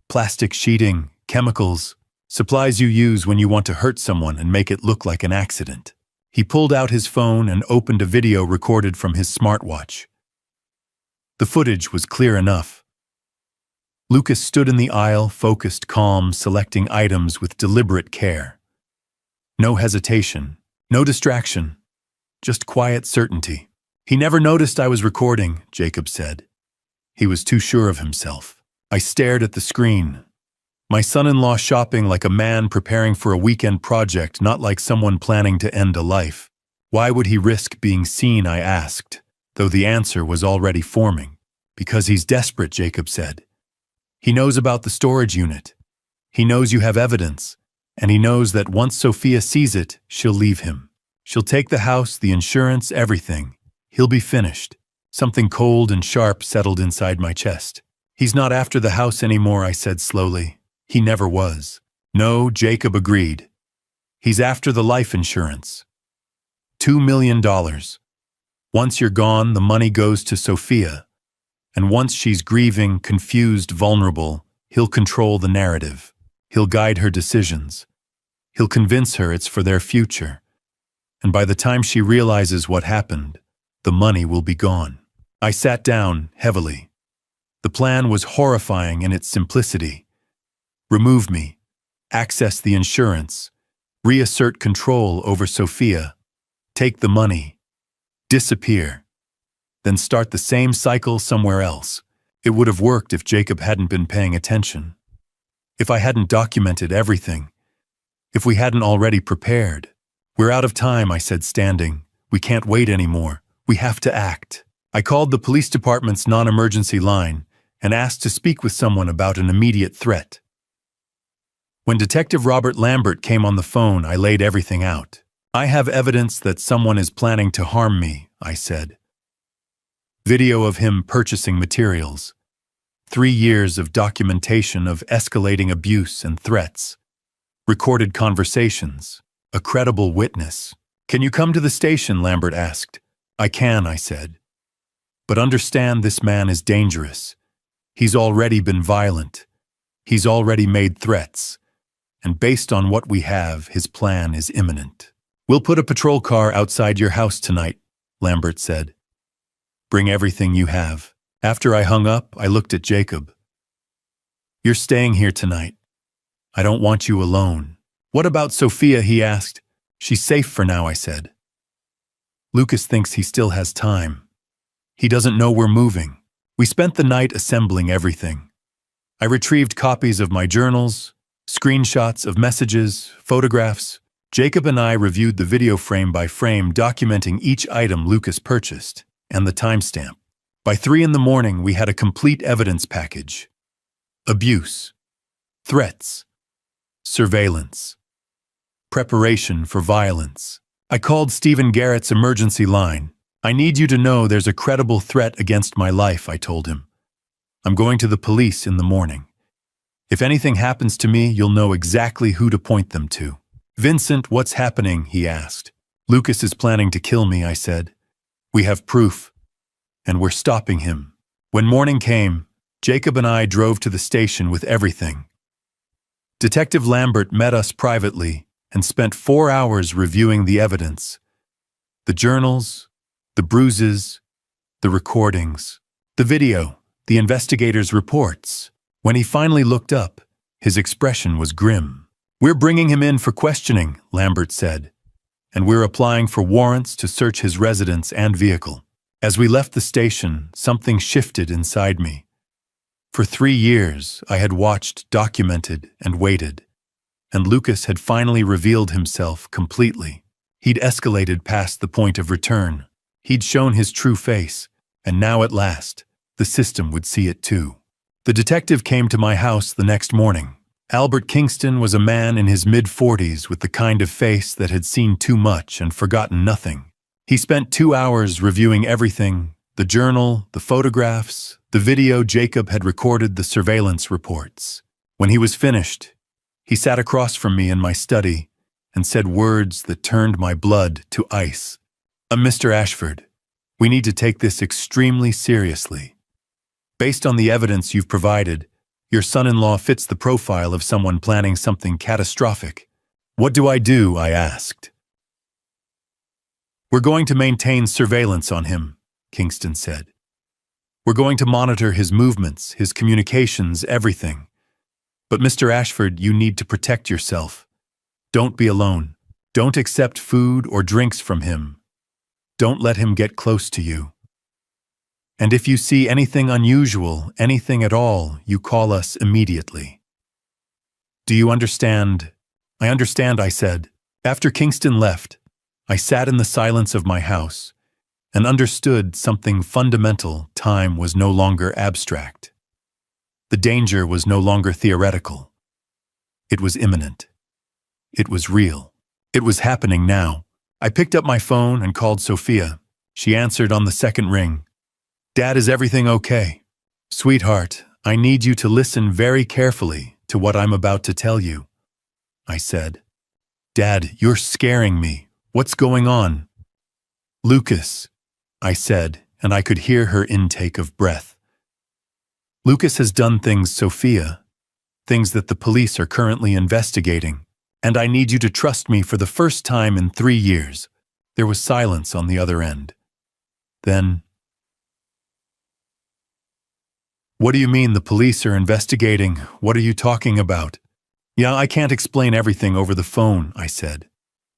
plastic sheeting, chemicals, supplies you use when you want to hurt someone and make it look like an accident." He pulled out his phone and opened a video recorded from his smartwatch. The footage was clear enough. Lucas stood in the aisle, focused, calm, selecting items with deliberate care. No hesitation, no distraction, just quiet certainty. "He never noticed I was recording," Jacob said. He was too sure of himself. I stared at the screen. My son-in-law shopping like a man preparing for a weekend project, not like someone planning to end a life. Why would he risk being seen, I asked, though the answer was already forming. "Because he's desperate," Jacob said. "He knows about the storage unit. He knows you have evidence. And he knows that once Sophia sees it, she'll leave him. She'll take the house, the insurance, everything. He'll be finished. Something cold and sharp settled inside my chest. He's not after the house anymore, I said slowly. He never was. No, Jacob agreed. He's after the life insurance. $2 million. Once you're gone, the money goes to Sophia. And once she's grieving, confused, vulnerable, he'll control the narrative. He'll guide her decisions. He'll convince her it's for their future. And by the time she realizes what happened, the money will be gone. I sat down heavily. The plan was horrifying in its simplicity. Remove me, access the insurance, reassert control over Sophia, take the money, disappear, then start the same cycle somewhere else. It would have worked if Jacob hadn't been paying attention. If I hadn't documented everything. If we hadn't already prepared. We're out of time, I said, standing. We can't wait anymore. We have to act. I called the police department's non-emergency line and asked to speak with someone about an immediate threat. When Detective Robert Lambert came on the phone, I laid everything out. I have evidence that someone is planning to harm me, I said. Video of him purchasing materials. 3 years of documentation of escalating abuse and threats. Recorded conversations. A credible witness. Can you come to the station? Lambert asked. I can, I said. But understand this man is dangerous. He's already been violent. He's already made threats. And based on what we have, his plan is imminent. We'll put a patrol car outside your house tonight, Lambert said. Bring everything you have. After I hung up, I looked at Jacob. You're staying here tonight. I don't want you alone. What about Sophia? He asked. She's safe for now, I said. Lucas thinks he still has time. He doesn't know we're moving. We spent the night assembling everything. I retrieved copies of my journals, screenshots of messages, photographs. Jacob and I reviewed the video frame by frame, documenting each item Lucas purchased and the timestamp. By 3 a.m, we had a complete evidence package. Abuse, threats, surveillance, preparation for violence. I called Stephen Garrett's emergency line. I need you to know there's a credible threat against my life, I told him. I'm going to the police in the morning. If anything happens to me, you'll know exactly who to point them to. Vincent, what's happening? He asked. Lucas is planning to kill me, I said. We have proof, and we're stopping him. When morning came, Jacob and I drove to the station with everything. Detective Lambert met us privately and spent 4 hours reviewing the evidence. The journals, the bruises, the recordings, the video, the investigators' reports. When he finally looked up, his expression was grim. We're bringing him in for questioning, Lambert said, and we're applying for warrants to search his residence and vehicle. As we left the station, something shifted inside me. For 3 years, I had watched, documented, and waited, and Lucas had finally revealed himself completely. He'd escalated past the point of return. He'd shown his true face, and now at last, the system would see it too. The detective came to my house the next morning. Albert Kingston was a man in his mid-40s with the kind of face that had seen too much and forgotten nothing. He spent 2 hours reviewing everything, the journal, the photographs, the video Jacob had recorded, the surveillance reports. When he was finished, he sat across from me in my study and said words that turned my blood to ice. Mr. Ashford, we need to take this extremely seriously. Based on the evidence you've provided, your son-in-law fits the profile of someone planning something catastrophic. What do? I asked. We're going to maintain surveillance on him, Kingston said. We're going to monitor his movements, his communications, everything. But Mr. Ashford, you need to protect yourself. Don't be alone. Don't accept food or drinks from him. Don't let him get close to you. And if you see anything unusual, anything at all, you call us immediately. Do you understand? I understand, I said. After Kingston left, I sat in the silence of my house and understood something fundamental. Time was no longer abstract. The danger was no longer theoretical. It was imminent. It was real. It was happening now. I picked up my phone and called Sophia. She answered on the second ring. "Dad, is everything okay?" "Sweetheart, I need you to listen very carefully to what I'm about to tell you," I said. "Dad, you're scaring me. What's going on?" "Lucas," I said, and I could hear her intake of breath. "Lucas has done things, Sophia, things that the police are currently investigating, and I need you to trust me for the first time in 3 years." There was silence on the other end. Then, "What do you mean the police are investigating? What are you talking about?" "Yeah, I can't explain everything over the phone," I said.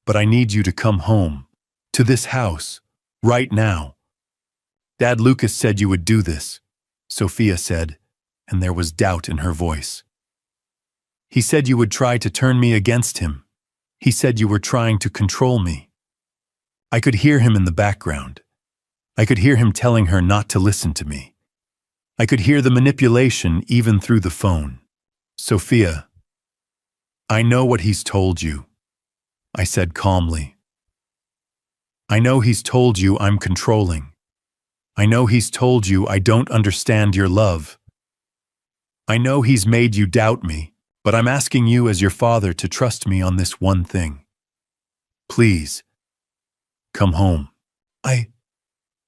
"But I need you to come home, to this house, right now." "Dad, Lucas said you would do this," Sophia said, and there was doubt in her voice. "He said you would try to turn me against him. He said you were trying to control me." I could hear him in the background. I could hear him telling her not to listen to me. I could hear the manipulation even through the phone. "Sophia, I know what he's told you," I said calmly. "I know he's told you I'm controlling. I know he's told you I don't understand your love. I know he's made you doubt me, but I'm asking you as your father to trust me on this one thing. Please, come home."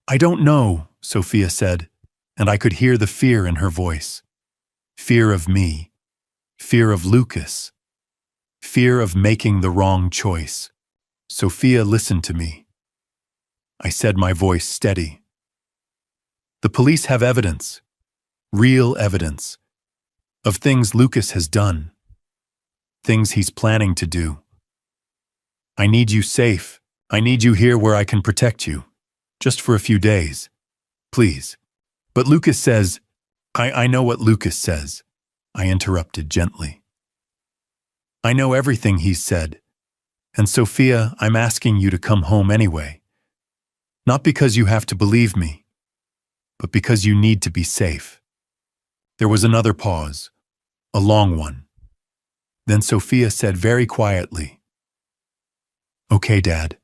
I don't know," Sophia said, and I could hear the fear in her voice. Fear of me. Fear of Lucas. Fear of making the wrong choice. "Sophia, listen to me," I said, my voice steady. "The police have evidence, real evidence, of things Lucas has done, things he's planning to do. I need you safe. I need you here where I can protect you, just for a few days. Please." "But Lucas says—" I know what Lucas says," I interrupted gently. "I know everything he's said. And Sophia, I'm asking you to come home anyway. Not because you have to believe me, but because you need to be safe." There was another pause, a long one. Then Sophia said very quietly, "Okay, Dad,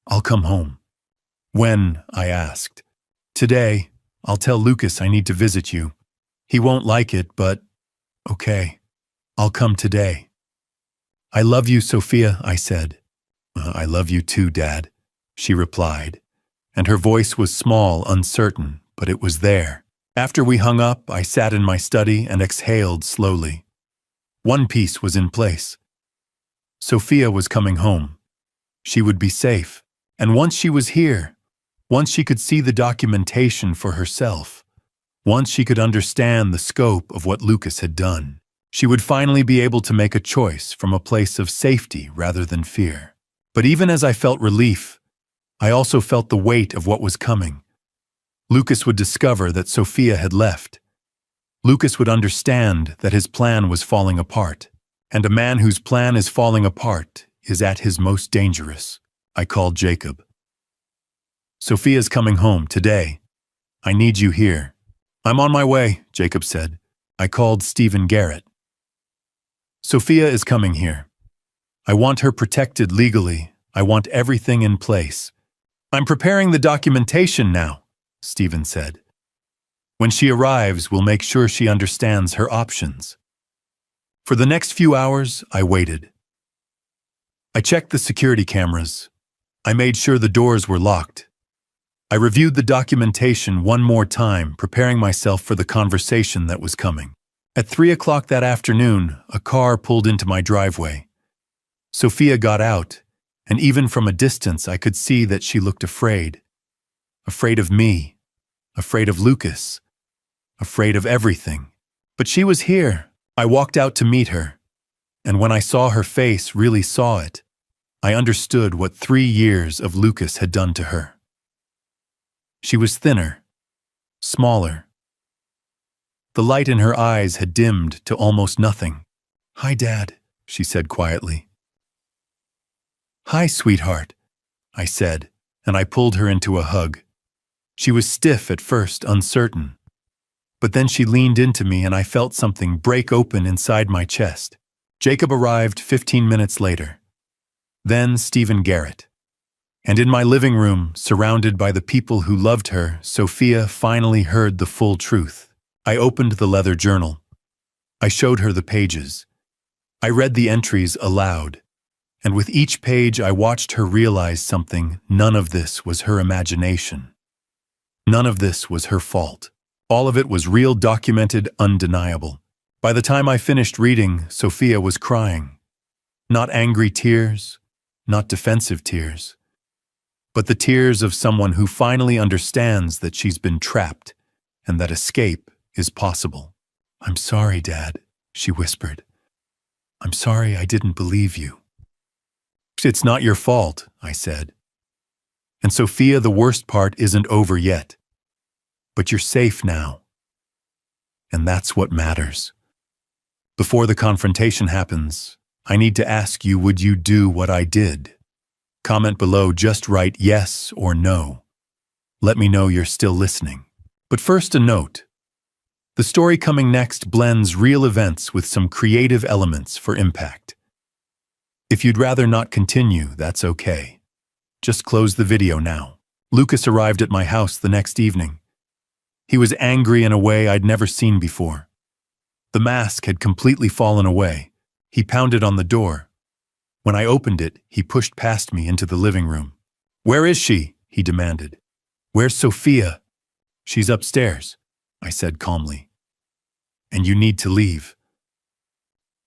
I'll come home." "When?" I asked. "Today. I'll tell Lucas I need to visit you. He won't like it, but okay, I'll come today." "I love you, Sophia," I said. "I love you too, Dad," she replied, and her voice was small, uncertain, but it was there. After we hung up, I sat in my study and exhaled slowly. One piece was in place. Sophia was coming home. She would be safe, and once she was here, once she could see the documentation for herself, once she could understand the scope of what Lucas had done, she would finally be able to make a choice from a place of safety rather than fear. But even as I felt relief, I also felt the weight of what was coming. Lucas would discover that Sophia had left. Lucas would understand that his plan was falling apart, and a man whose plan is falling apart is at his most dangerous. I called Jacob. "Sophia's coming home today. I need you here." "I'm on my way," Jacob said. I called Stephen Garrett. "Sophia is coming here. I want her protected legally. I want everything in place." "I'm preparing the documentation now," Stephen said. "When she arrives, we'll make sure she understands her options." For the next few hours, I waited. I checked the security cameras. I made sure the doors were locked. I reviewed the documentation one more time, preparing myself for the conversation that was coming. At 3 o'clock that afternoon, a car pulled into my driveway. Sophia got out, and even from a distance I could see that she looked afraid. Afraid of me, afraid of Lucas, afraid of everything. But she was here. I walked out to meet her, and when I saw her face, really saw it, I understood what 3 years of Lucas had done to her. She was thinner, smaller. The light in her eyes had dimmed to almost nothing. "Hi, Dad," she said quietly. "Hi, sweetheart," I said, and I pulled her into a hug. She was stiff at first, uncertain. But then she leaned into me and I felt something break open inside my chest. Jacob arrived 15 minutes later. Then Stephen Garrett. And in my living room, surrounded by the people who loved her, Sophia finally heard the full truth. I opened the leather journal. I showed her the pages. I read the entries aloud. And with each page I watched her realize something. None of this was her imagination. None of this was her fault. All of it was real, documented, undeniable. By the time I finished reading, Sophia was crying. Not angry tears, not defensive tears, but the tears of someone who finally understands that she's been trapped and that escape is possible. "I'm sorry, Dad," she whispered. "I'm sorry I didn't believe you." "It's not your fault," I said. "And Sophia, the worst part isn't over yet. But you're safe now. And that's what matters. Before the confrontation happens, I need to ask you, would you do what I did? Comment below, just write yes or no. Let me know you're still listening. But first, a note. The story coming next blends real events with some creative elements for impact. If you'd rather not continue, that's okay. Just close the video now. Lucas arrived at my house the next evening. He was angry in a way I'd never seen before. The mask had completely fallen away. He pounded on the door. When I opened it, he pushed past me into the living room. "Where is she?" he demanded. "Where's Sophia?" "She's upstairs," I said calmly. "And you need to leave."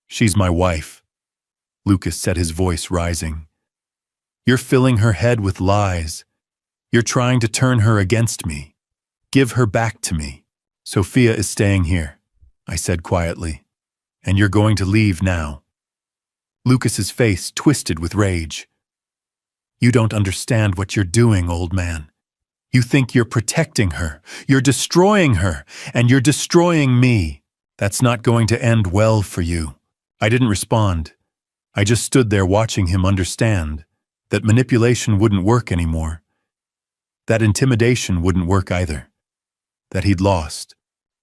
"She's my wife," Lucas said, his voice rising. "You're filling her head with lies. You're trying to turn her against me. Give her back to me." "Sophia is staying here," I said quietly. "And you're going to leave now." Lucas's face twisted with rage. "You don't understand what you're doing, old man. You think you're protecting her. You're destroying her, and you're destroying me. That's not going to end well for you." I didn't respond. I just stood there watching him understand that manipulation wouldn't work anymore. That intimidation wouldn't work either. That he'd lost.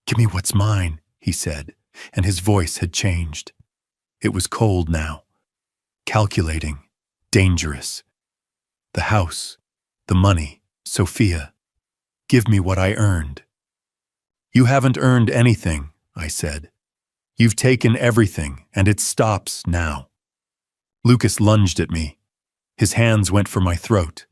"Give me what's mine," he said, and his voice had changed. It was cold now. Calculating. Dangerous. "The house. The money. Sophia. Give me what I earned." "You haven't earned anything," I said. "You've taken everything, and it stops now." Lucas lunged at me. His hands went for my throat.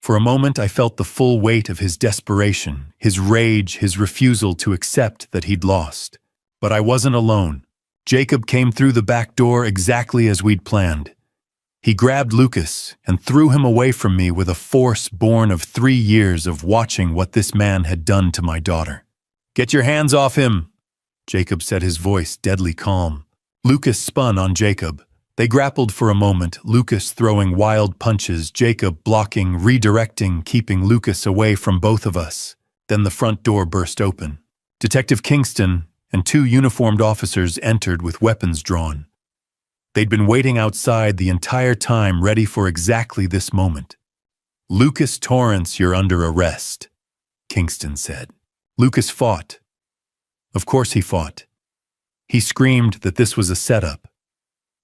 For a moment I felt the full weight of his desperation, his rage, his refusal to accept that he'd lost. But I wasn't alone. Jacob came through the back door exactly as we'd planned. He grabbed Lucas and threw him away from me with a force born of 3 years of watching what this man had done to my daughter. "Get your hands off him," Jacob said, his voice deadly calm. Lucas spun on Jacob. They grappled for a moment, Lucas throwing wild punches, Jacob blocking, redirecting, keeping Lucas away from both of us. Then the front door burst open. Detective Kingston and 2 uniformed officers entered with weapons drawn. They'd been waiting outside the entire time, ready for exactly this moment. "Lucas Torrance, you're under arrest," Kingston said. Lucas fought. Of course he fought. He screamed that this was a setup.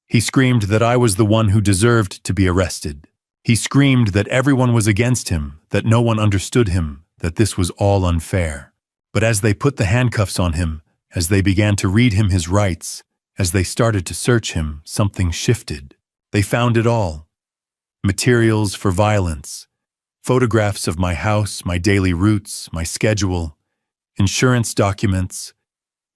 He screamed that I was the one who deserved to be arrested. He screamed that everyone was against him, that no one understood him, that this was all unfair. But as they put the handcuffs on him, as they began to read him his rights, as they started to search him, something shifted. They found it all. Materials for violence, photographs of my house, my daily routes, my schedule, insurance documents,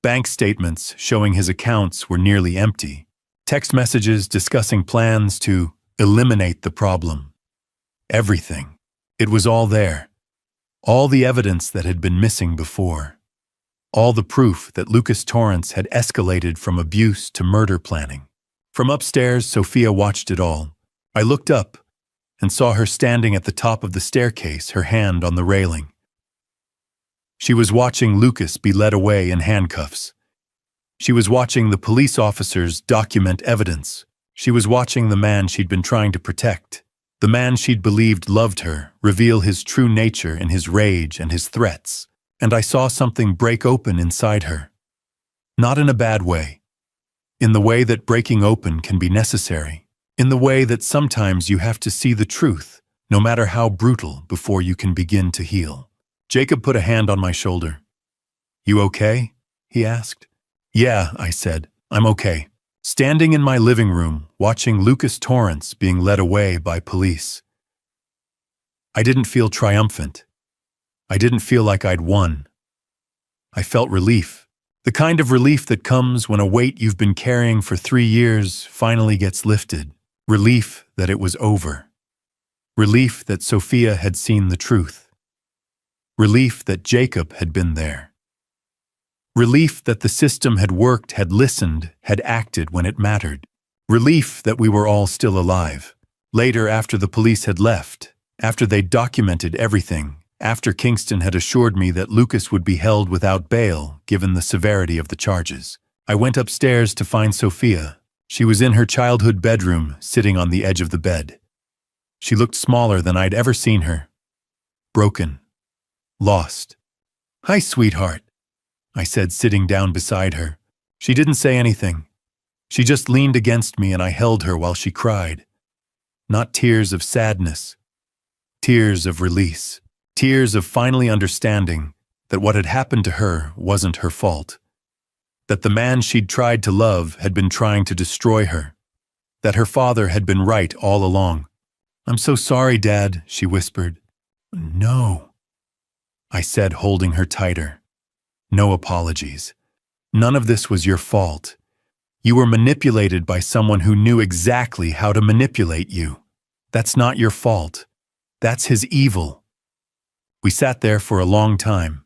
bank statements showing his accounts were nearly empty. Text messages discussing plans to eliminate the problem. Everything. It was all there. All the evidence that had been missing before. All the proof that Lucas Torrance had escalated from abuse to murder planning. From upstairs, Sophia watched it all. I looked up and saw her standing at the top of the staircase, her hand on the railing. She was watching Lucas be led away in handcuffs. She was watching the police officers document evidence. She was watching the man she'd been trying to protect, the man she'd believed loved her, reveal his true nature in his rage and his threats. And I saw something break open inside her. Not in a bad way. in the way that breaking open can be necessary, in the way that sometimes you have to see the truth, no matter how brutal, before you can begin to heal. Jacob put a hand on my shoulder. "You okay?" he asked. "Yeah," I said. "I'm okay." Standing in my living room, watching Lucas Torrance being led away by police. I didn't feel triumphant. I didn't feel like I'd won. I felt relief. The kind of relief that comes when a weight you've been carrying for 3 years finally gets lifted. Relief that it was over. Relief that Sophia had seen the truth. Relief that Jacob had been there. Relief that the system had worked, had listened, had acted when it mattered. Relief that we were all still alive. Later, after the police had left, after they'd documented everything, after Kingston had assured me that Lucas would be held without bail given the severity of the charges, I went upstairs to find Sophia. She was in her childhood bedroom, sitting on the edge of the bed. She looked smaller than I'd ever seen her. Broken. Lost. "Hi, sweetheart," I said, sitting down beside her. She didn't say anything. She just leaned against me and I held her while she cried. Not tears of sadness. Tears of release. Tears of finally understanding that what had happened to her wasn't her fault. That the man she'd tried to love had been trying to destroy her. That her father had been right all along. "I'm so sorry, Dad," she whispered. "No," I said, holding her tighter. "No apologies. None of this was your fault. You were manipulated by someone who knew exactly how to manipulate you. That's not your fault. That's his evil." We sat there for a long time.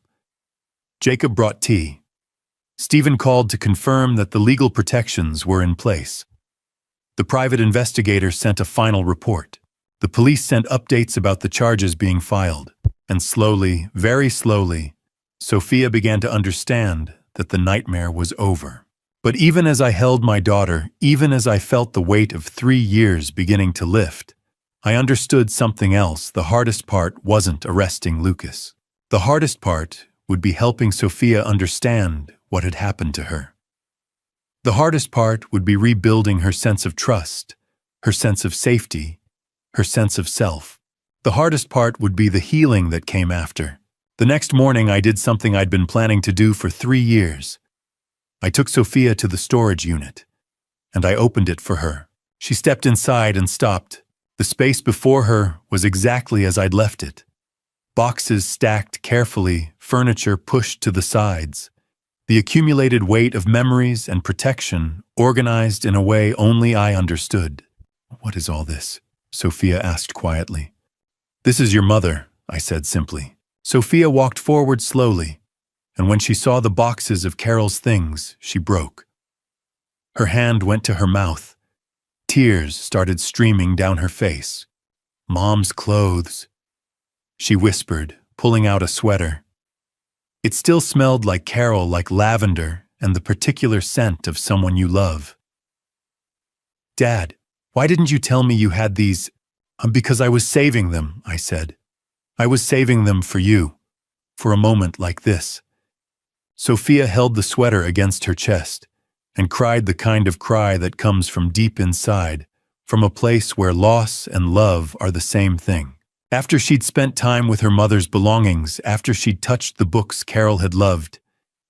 Jacob brought tea. Stephen called to confirm that the legal protections were in place. The private investigator sent a final report. The police sent updates about the charges being filed. And slowly, very slowly, Sophia began to understand that the nightmare was over. But even as I held my daughter, even as I felt the weight of 3 years beginning to lift, I understood something else. The hardest part wasn't arresting Lucas. The hardest part would be helping Sophia understand what had happened to her. The hardest part would be rebuilding her sense of trust, her sense of safety, her sense of self. The hardest part would be the healing that came after. The next morning I did something I'd been planning to do for 3 years. I took Sophia to the storage unit, and I opened it for her. She stepped inside and stopped. The space before her was exactly as I'd left it. Boxes stacked carefully, furniture pushed to the sides. The accumulated weight of memories and protection organized in a way only I understood. "What is all this?" Sophia asked quietly. "This is your mother," I said simply. Sophia walked forward slowly, and when she saw the boxes of Carol's things, she broke. Her hand went to her mouth. Tears started streaming down her face. "Mom's clothes," she whispered, pulling out a sweater. It still smelled like Carol, like lavender and the particular scent of someone you love. "Dad, why didn't you tell me you had these?" "Because I was saving them," I said. "I was saving them for you, for a moment like this." Sophia held the sweater against her chest and cried the kind of cry that comes from deep inside, from a place where loss and love are the same thing. After she'd spent time with her mother's belongings, after she'd touched the books Carol had loved,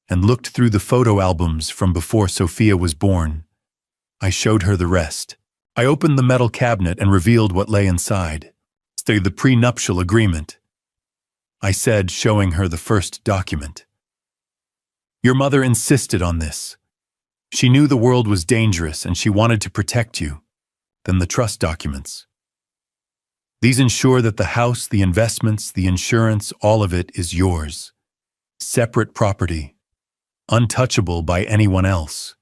and looked through the photo albums from before Sophia was born, I showed her the rest. I opened the metal cabinet and revealed what lay inside. The prenuptial agreement, I said, showing her the first document. "Your mother insisted on this. She knew the world was dangerous and she wanted to protect you. Then the trust documents. These ensure that the house, the investments, the insurance, all of it is yours. Separate property. Untouchable by anyone else.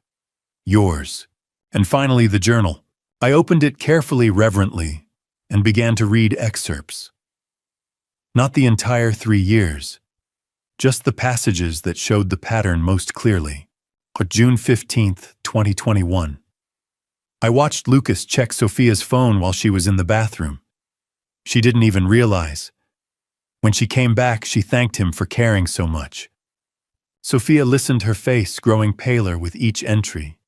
Yours." And finally, the journal. I opened it carefully, reverently, and began to read excerpts. Not the entire 3 years, just the passages that showed the pattern most clearly. June 15th, 2021. I watched Lucas check Sophia's phone while she was in the bathroom. She didn't even realize. When she came back, she thanked him for caring so much. Sophia listened, her face growing paler with each entry.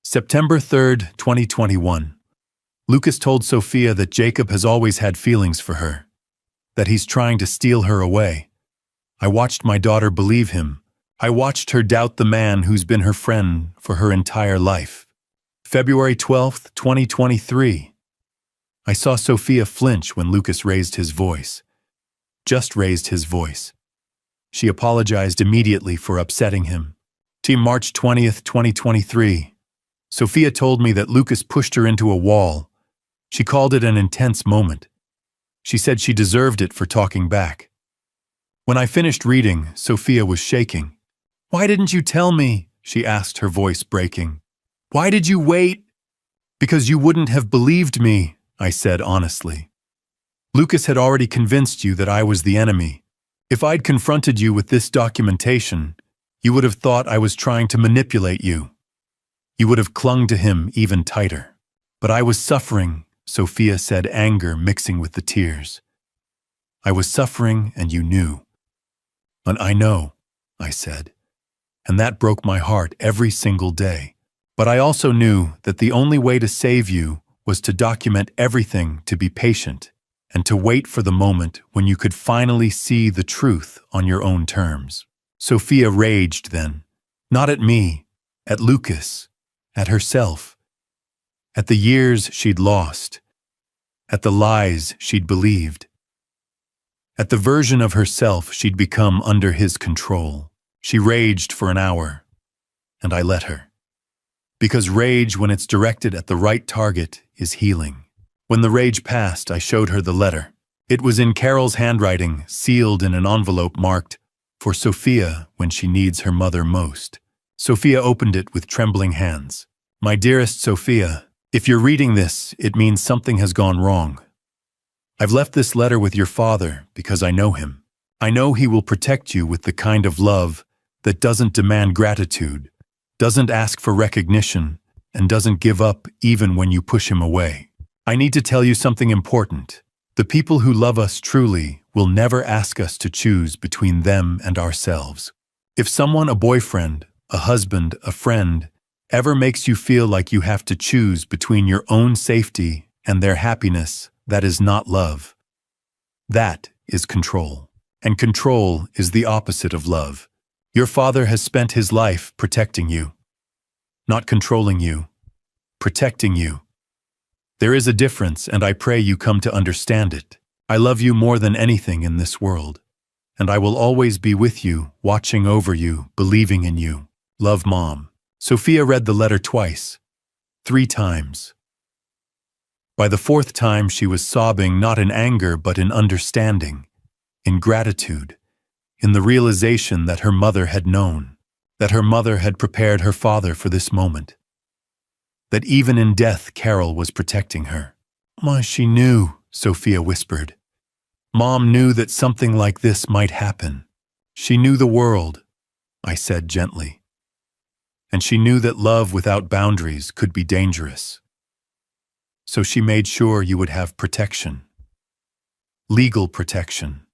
September 3rd, 2021. Lucas told Sophia that Jacob has always had feelings for her, that he's trying to steal her away. I watched my daughter believe him. I watched her doubt the man who's been her friend for her entire life. February 12th, 2023. I saw Sophia flinch when Lucas raised his voice. Just raised his voice. She apologized immediately for upsetting him. March 20th, 2023. Sophia told me that Lucas pushed her into a wall. She called it an intense moment. She said she deserved it for talking back. When I finished reading, Sophia was shaking. "Why didn't you tell me?" she asked, her voice breaking. "Why did you wait?" "Because you wouldn't have believed me," I said honestly. "Lucas had already convinced you that I was the enemy. If I'd confronted you with this documentation, you would have thought I was trying to manipulate you. You would have clung to him even tighter. But I was suffering," Sophia said, anger mixing with the tears. "I was suffering and you knew." "And I know," I said. "And that broke my heart every single day. But I also knew that the only way to save you was to document everything, to be patient, and to wait for the moment when you could finally see the truth on your own terms." Sophia raged then. Not at me, at Lucas, at herself, at the years she'd lost, at the lies she'd believed, at the version of herself she'd become under his control. She raged for an hour, and I let her. Because rage, when it's directed at the right target, is healing. When the rage passed, I showed her the letter. It was in Carol's handwriting, sealed in an envelope marked, "For Sophia when she needs her mother most." Sophia opened it with trembling hands. "My dearest Sophia, if you're reading this, it means something has gone wrong. I've left this letter with your father because I know him. I know he will protect you with the kind of love that doesn't demand gratitude, doesn't ask for recognition, and doesn't give up even when you push him away. I need to tell you something important. The people who love us truly will never ask us to choose between them and ourselves. If someone, a boyfriend, a husband, a friend, ever makes you feel like you have to choose between your own safety and their happiness, that is not love. That is control. And control is the opposite of love. Your father has spent his life protecting you. Not controlling you. Protecting you. There is a difference, and I pray you come to understand it. I love you more than anything in this world. And I will always be with you, watching over you, believing in you. Love, Mom." Sophia read the letter twice. 3 times. By the 4th time, she was sobbing not in anger but in understanding, in gratitude, in the realization that her mother had known, that her mother had prepared her father for this moment, that even in death Carol was protecting her. "Ma, she knew," Sophia whispered. "Mom knew that something like this might happen. She knew the world," I said gently. "And she knew that love without boundaries could be dangerous. So she made sure you would have protection. Legal protection.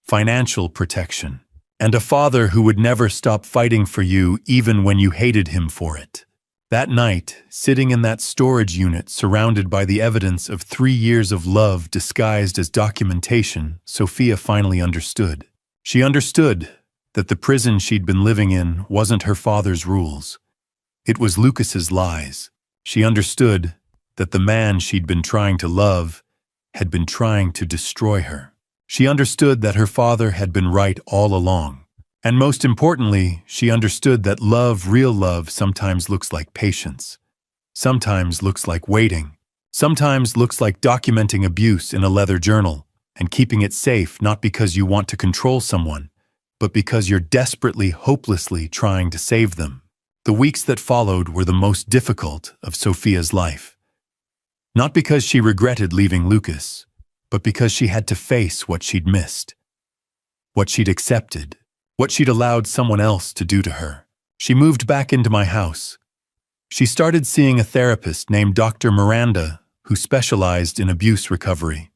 Financial protection. And a father who would never stop fighting for you even when you hated him for it." That night, sitting in that storage unit surrounded by the evidence of 3 years of love disguised as documentation, Sophia finally understood. She understood that the prison she'd been living in wasn't her father's rules. It was Lucas's lies. She understood that the man she'd been trying to love had been trying to destroy her. She understood that her father had been right all along. And most importantly, she understood that love, real love, sometimes looks like patience. Sometimes looks like waiting. Sometimes looks like documenting abuse in a leather journal and keeping it safe, not because you want to control someone, but because you're desperately, hopelessly trying to save them. The weeks that followed were the most difficult of Sophia's life. Not because she regretted leaving Lucas, but because she had to face what she'd missed, what she'd accepted, what she'd allowed someone else to do to her. She moved back into my house. She started seeing a therapist named Dr. Miranda, who specialized in abuse recovery.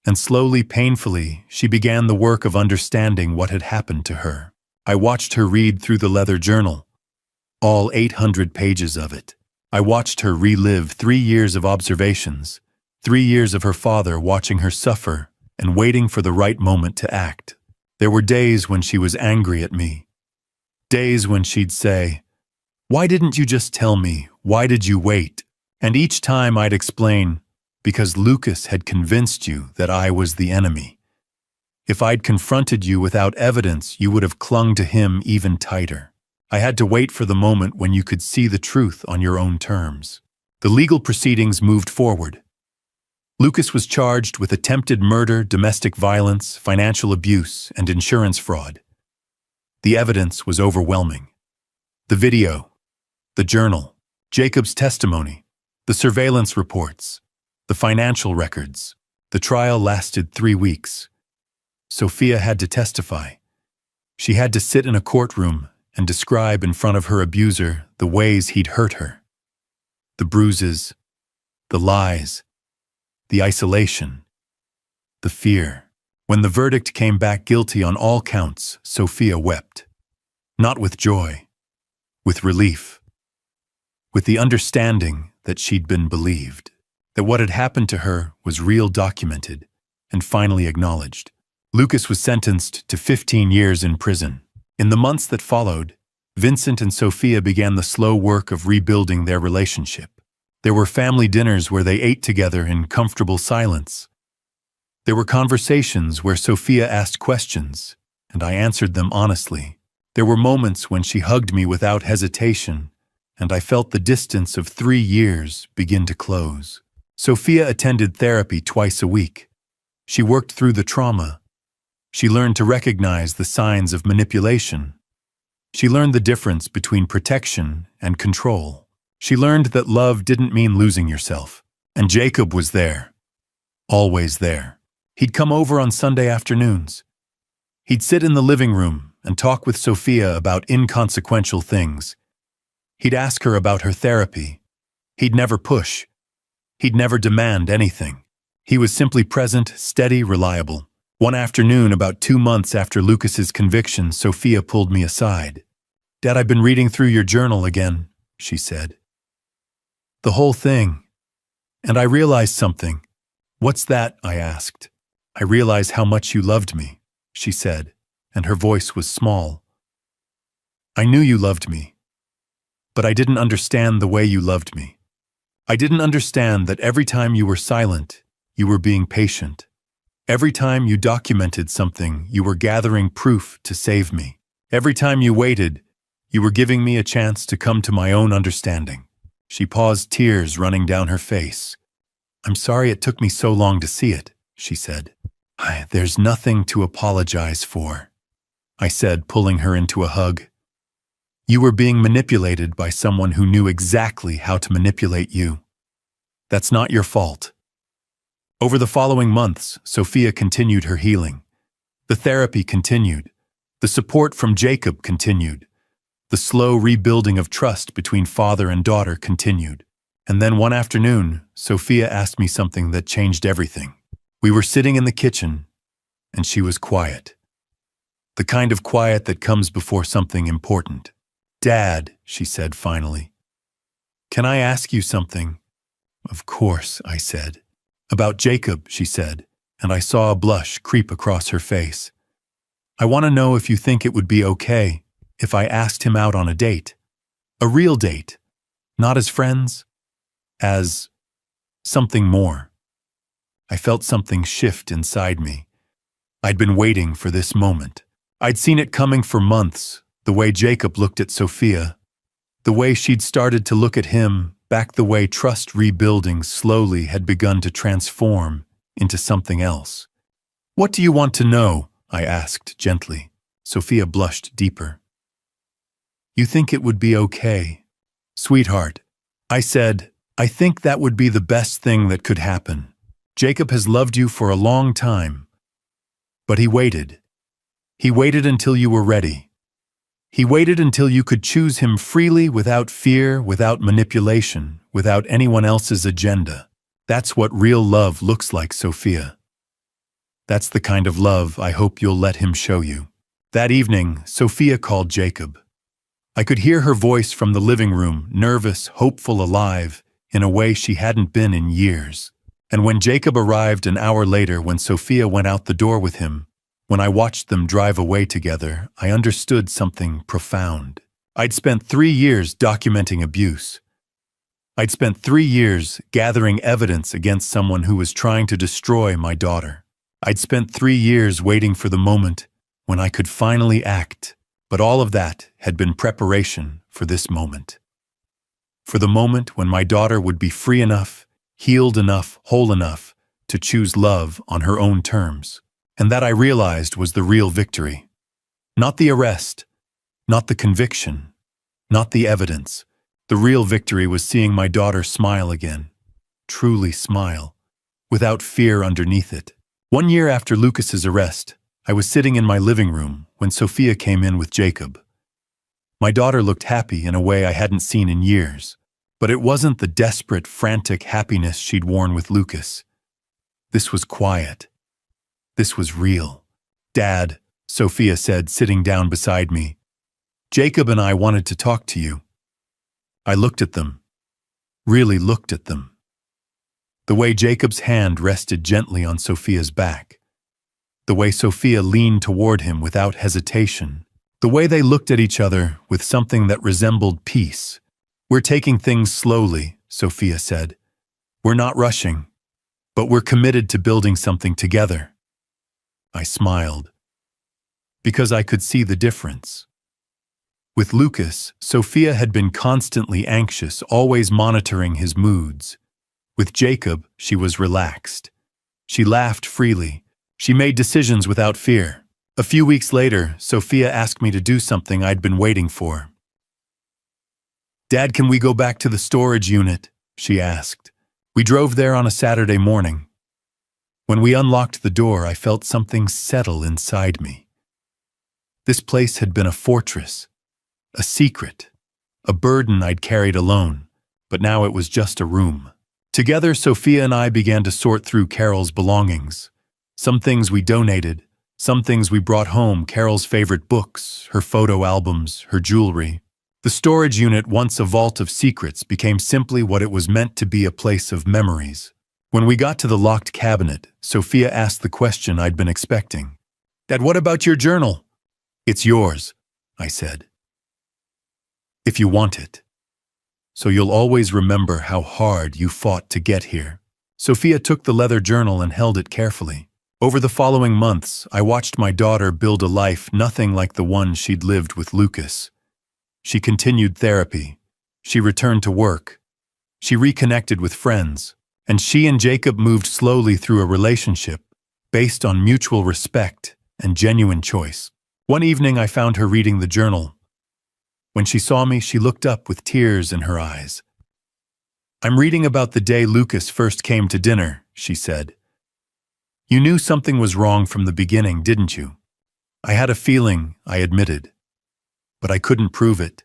And slowly, painfully, she began the work of understanding what had happened to her. I watched her read through the leather journal. all 800 pages of it. I watched her relive 3 years of observations, 3 years of her father watching her suffer and waiting for the right moment to act. There were days when she was angry at me. Days when she'd say, "Why didn't you just tell me? Why did you wait?" And each time I'd explain, "Because Lucas had convinced you that I was the enemy. If I'd confronted you without evidence, you would have clung to him even tighter. I had to wait for the moment when you could see the truth on your own terms." The legal proceedings moved forward. Lucas was charged with attempted murder, domestic violence, financial abuse, and insurance fraud. The evidence was overwhelming. The video, the journal, Jacob's testimony, the surveillance reports, the financial records. The trial lasted 3 weeks. Sophia had to testify. She had to sit in a courtroom and describe in front of her abuser the ways he'd hurt her. The bruises, the lies, the isolation, the fear. When the verdict came back guilty on all counts, Sophia wept. Not with joy, with relief, with the understanding that she'd been believed, that what had happened to her was real, documented, and finally acknowledged. Lucas was sentenced to 15 years in prison. In the months that followed, Vincent and Sophia began the slow work of rebuilding their relationship. There were family dinners where they ate together in comfortable silence. There were conversations where Sophia asked questions, and I answered them honestly. There were moments when she hugged me without hesitation, and I felt the distance of 3 years begin to close. Sophia attended therapy twice a week. She worked through the trauma. She learned to recognize the signs of manipulation. She learned the difference between protection and control. She learned that love didn't mean losing yourself. And Jacob was there. Always there. He'd come over on Sunday afternoons. He'd sit in the living room and talk with Sophia about inconsequential things. He'd ask her about her therapy. He'd never push. He'd never demand anything. He was simply present, steady, reliable. One afternoon, about 2 months after Lucas's conviction, Sophia pulled me aside. "Dad, I've been reading through your journal again," she said. "The whole thing. And I realized something." "What's that?" I asked. "I realize how much you loved me," she said, and her voice was small. "I knew you loved me, but I didn't understand the way you loved me. I didn't understand that every time you were silent, you were being patient. Every time you documented something, you were gathering proof to save me. Every time you waited, you were giving me a chance to come to my own understanding." She paused, tears running down her face. "I'm sorry it took me so long to see it," she said. "There's nothing to apologize for," I said, pulling her into a hug. "You were being manipulated by someone who knew exactly how to manipulate you. That's not your fault." Over the following months, Sophia continued her healing. The therapy continued. The support from Jacob continued. The slow rebuilding of trust between father and daughter continued. And then one afternoon, Sophia asked me something that changed everything. We were sitting in the kitchen, and she was quiet. The kind of quiet that comes before something important. "Dad," she said finally, "can I ask you something?" "Of course," I said. "About Jacob," she said, and I saw a blush creep across her face. "I want to know if you think it would be okay if I asked him out on a date. A real date. Not as friends. As something more." I felt something shift inside me. I'd been waiting for this moment. I'd seen it coming for months, the way Jacob looked at Sophia, the way she'd started to look at him, back the way trust rebuilding slowly had begun to transform into something else. "What do you want to know?" I asked gently. Sophia blushed deeper. "You think it would be okay?" "Sweetheart," I said, "I think that would be the best thing that could happen. Jacob has loved you for a long time. But he waited. He waited until you were ready. He waited until you could choose him freely, without fear, without manipulation, without anyone else's agenda. That's what real love looks like, Sophia. That's the kind of love I hope you'll let him show you." That evening, Sophia called Jacob. I could hear her voice from the living room, nervous, hopeful, alive, in a way she hadn't been in years. And when Jacob arrived an hour later, when Sophia went out the door with him, when I watched them drive away together, I understood something profound. I'd spent 3 years documenting abuse. I'd spent 3 years gathering evidence against someone who was trying to destroy my daughter. I'd spent 3 years waiting for the moment when I could finally act, but all of that had been preparation for this moment. For the moment when my daughter would be free enough, healed enough, whole enough to choose love on her own terms. And that I realized was the real victory. Not the arrest, not the conviction, not the evidence. The real victory was seeing my daughter smile again, truly smile, without fear underneath it. 1 year after Lucas's arrest, I was sitting in my living room when Sophia came in with Jacob. My daughter looked happy in a way I hadn't seen in years, but it wasn't the desperate, frantic happiness she'd worn with Lucas. This was quiet. This was real. "Dad," Sophia said, sitting down beside me, "Jacob and I wanted to talk to you." I looked at them, really looked at them. The way Jacob's hand rested gently on Sophia's back. The way Sophia leaned toward him without hesitation. The way they looked at each other with something that resembled peace. "We're taking things slowly," Sophia said. "We're not rushing, but we're committed to building something together." I smiled, because I could see the difference. With Lucas, Sophia had been constantly anxious, always monitoring his moods. With Jacob, she was relaxed. She laughed freely. She made decisions without fear. A few weeks later, Sophia asked me to do something I'd been waiting for. "Dad, can we go back to the storage unit?" she asked. We drove there on a Saturday morning. When we unlocked the door, I felt something settle inside me. This place had been a fortress, a secret, a burden I'd carried alone, but now it was just a room. Together, Sophia and I began to sort through Carol's belongings. Some things we donated, some things we brought home, Carol's favorite books, her photo albums, her jewelry. The storage unit, once a vault of secrets, became simply what it was meant to be, a place of memories. When we got to the locked cabinet, Sophia asked the question I'd been expecting. "Dad, what about your journal?" "It's yours," I said. "If you want it. So you'll always remember how hard you fought to get here." Sophia took the leather journal and held it carefully. Over the following months, I watched my daughter build a life nothing like the one she'd lived with Lucas. She continued therapy. She returned to work. She reconnected with friends. And she and Jacob moved slowly through a relationship based on mutual respect and genuine choice. One evening, I found her reading the journal. When she saw me, she looked up with tears in her eyes. "I'm reading about the day Lucas first came to dinner," she said. "You knew something was wrong from the beginning, didn't you?" "I had a feeling," I admitted, "but I couldn't prove it.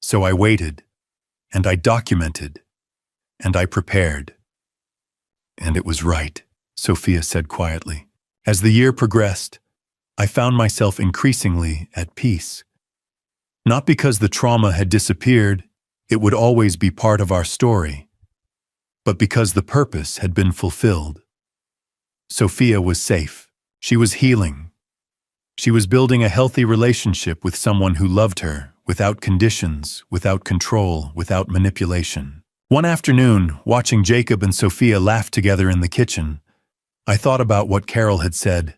So I waited, and I documented, and I prepared." "And it was right," Sophia said quietly. As the year progressed, I found myself increasingly at peace. Not because the trauma had disappeared, it would always be part of our story, but because the purpose had been fulfilled. Sophia was safe. She was healing. She was building a healthy relationship with someone who loved her, without conditions, without control, without manipulation. One afternoon, watching Jacob and Sophia laugh together in the kitchen, I thought about what Carol had said.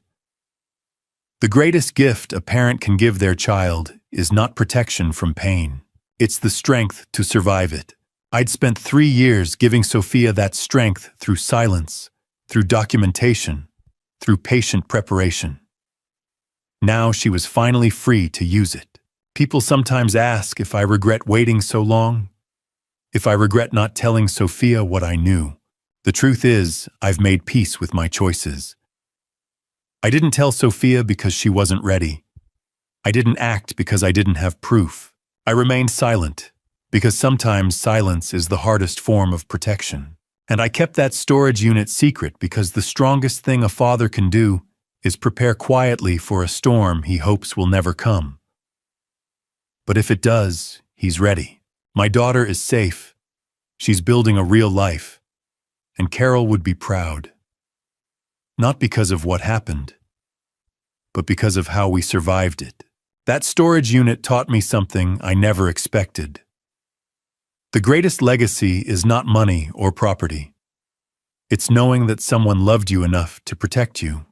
The greatest gift a parent can give their child is not protection from pain. It's the strength to survive it. I'd spent 3 years giving Sophia that strength through silence, through documentation, through patient preparation. Now she was finally free to use it. People sometimes ask if I regret waiting so long, if I regret not telling Sophia what I knew. The truth is, I've made peace with my choices. I didn't tell Sophia because she wasn't ready. I didn't act because I didn't have proof. I remained silent, because sometimes silence is the hardest form of protection. And I kept that storage unit secret because the strongest thing a father can do is prepare quietly for a storm he hopes will never come. But if it does, he's ready. My daughter is safe. She's building a real life. And Carol would be proud. Not because of what happened, but because of how we survived it. That storage unit taught me something I never expected. The greatest legacy is not money or property. It's knowing that someone loved you enough to protect you.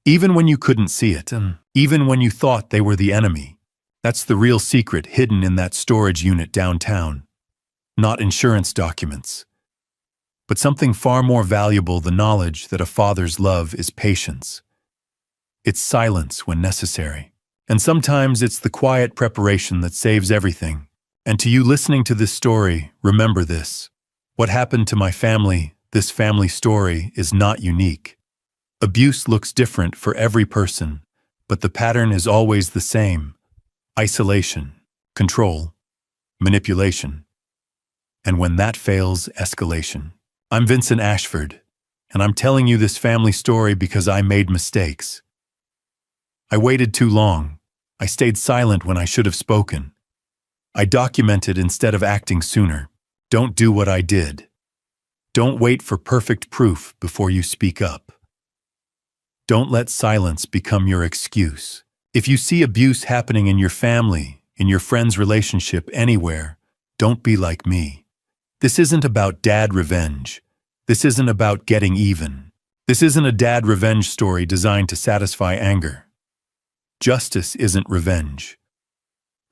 Even when you couldn't see it, and even when you thought they were the enemy. That's the real secret hidden in that storage unit downtown. Not insurance documents, but something far more valuable, the knowledge that a father's love is patience. It's silence when necessary. And sometimes it's the quiet preparation that saves everything. And to you listening to this story, remember this. What happened to my family, this family story, is not unique. Abuse looks different for every person, but the pattern is always the same. Isolation, control, manipulation. And when that fails, escalation. I'm Vincent Ashford, and I'm telling you this family story because I made mistakes. I waited too long. I stayed silent when I should have spoken. I documented instead of acting sooner. Don't do what I did. Don't wait for perfect proof before you speak up. Don't let silence become your excuse. If you see abuse happening in your family, in your friend's relationship, anywhere, don't be like me. This isn't about dad revenge. This isn't about getting even. This isn't a dad revenge story designed to satisfy anger. Justice isn't revenge.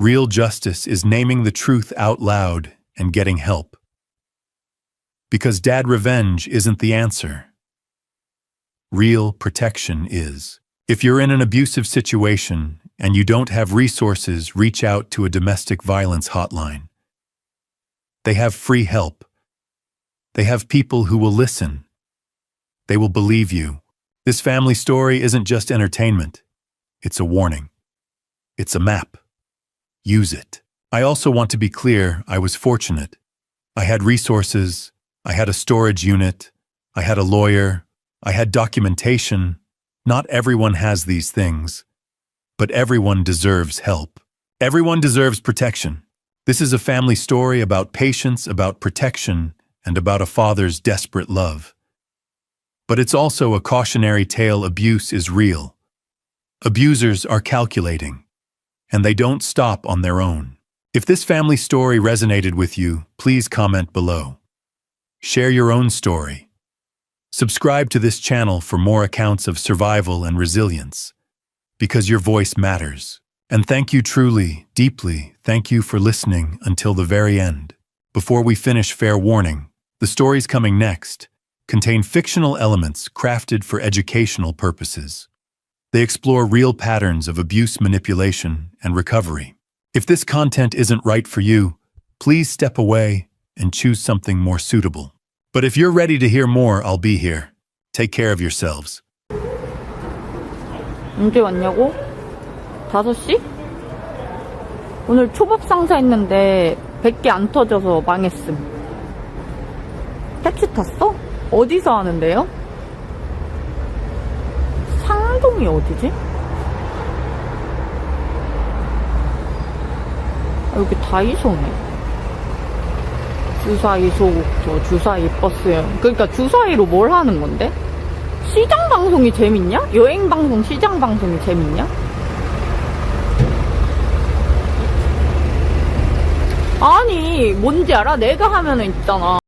Real justice is naming the truth out loud and getting help. Because dad revenge isn't the answer. Real protection is. If you're in an abusive situation and you don't have resources, reach out to a domestic violence hotline. They have free help. They have people who will listen. They will believe you. This family story isn't just entertainment. It's a warning. It's a map. Use it. I also want to be clear, I was fortunate. I had resources. I had a storage unit. I had a lawyer. I had documentation. Not everyone has these things. But everyone deserves help. Everyone deserves protection. This is a family story about patience, about protection, and about a father's desperate love. But it's also a cautionary tale. Abuse is real. Abusers are calculating, and they don't stop on their own. If this family story resonated with you, please comment below. Share your own story. Subscribe to this channel for more accounts of survival and resilience, because your voice matters. And thank you truly, deeply, thank you for listening until the very end. Before we finish, fair warning, the stories coming next contain fictional elements crafted for educational purposes. They explore real patterns of abuse, manipulation, and recovery. If this content isn't right for you, please step away and choose something more suitable. But if you're ready to hear more, I'll be here. Take care of yourselves. 언제 왔냐고? 5시? 오늘 초밥 상사 했는데 100개 안 터져서 망했음. 택시 탔어? 어디서 하는데요? 상동이 어디지? 아, 여기 다이소네. 주사위 소국도, 주사위 버스여행. 그러니까 주사위로 뭘 하는 건데? 시장 방송이 재밌냐? 여행 방송, 시장 방송이 재밌냐? 아니, 뭔지 알아? 내가 하면은 있잖아.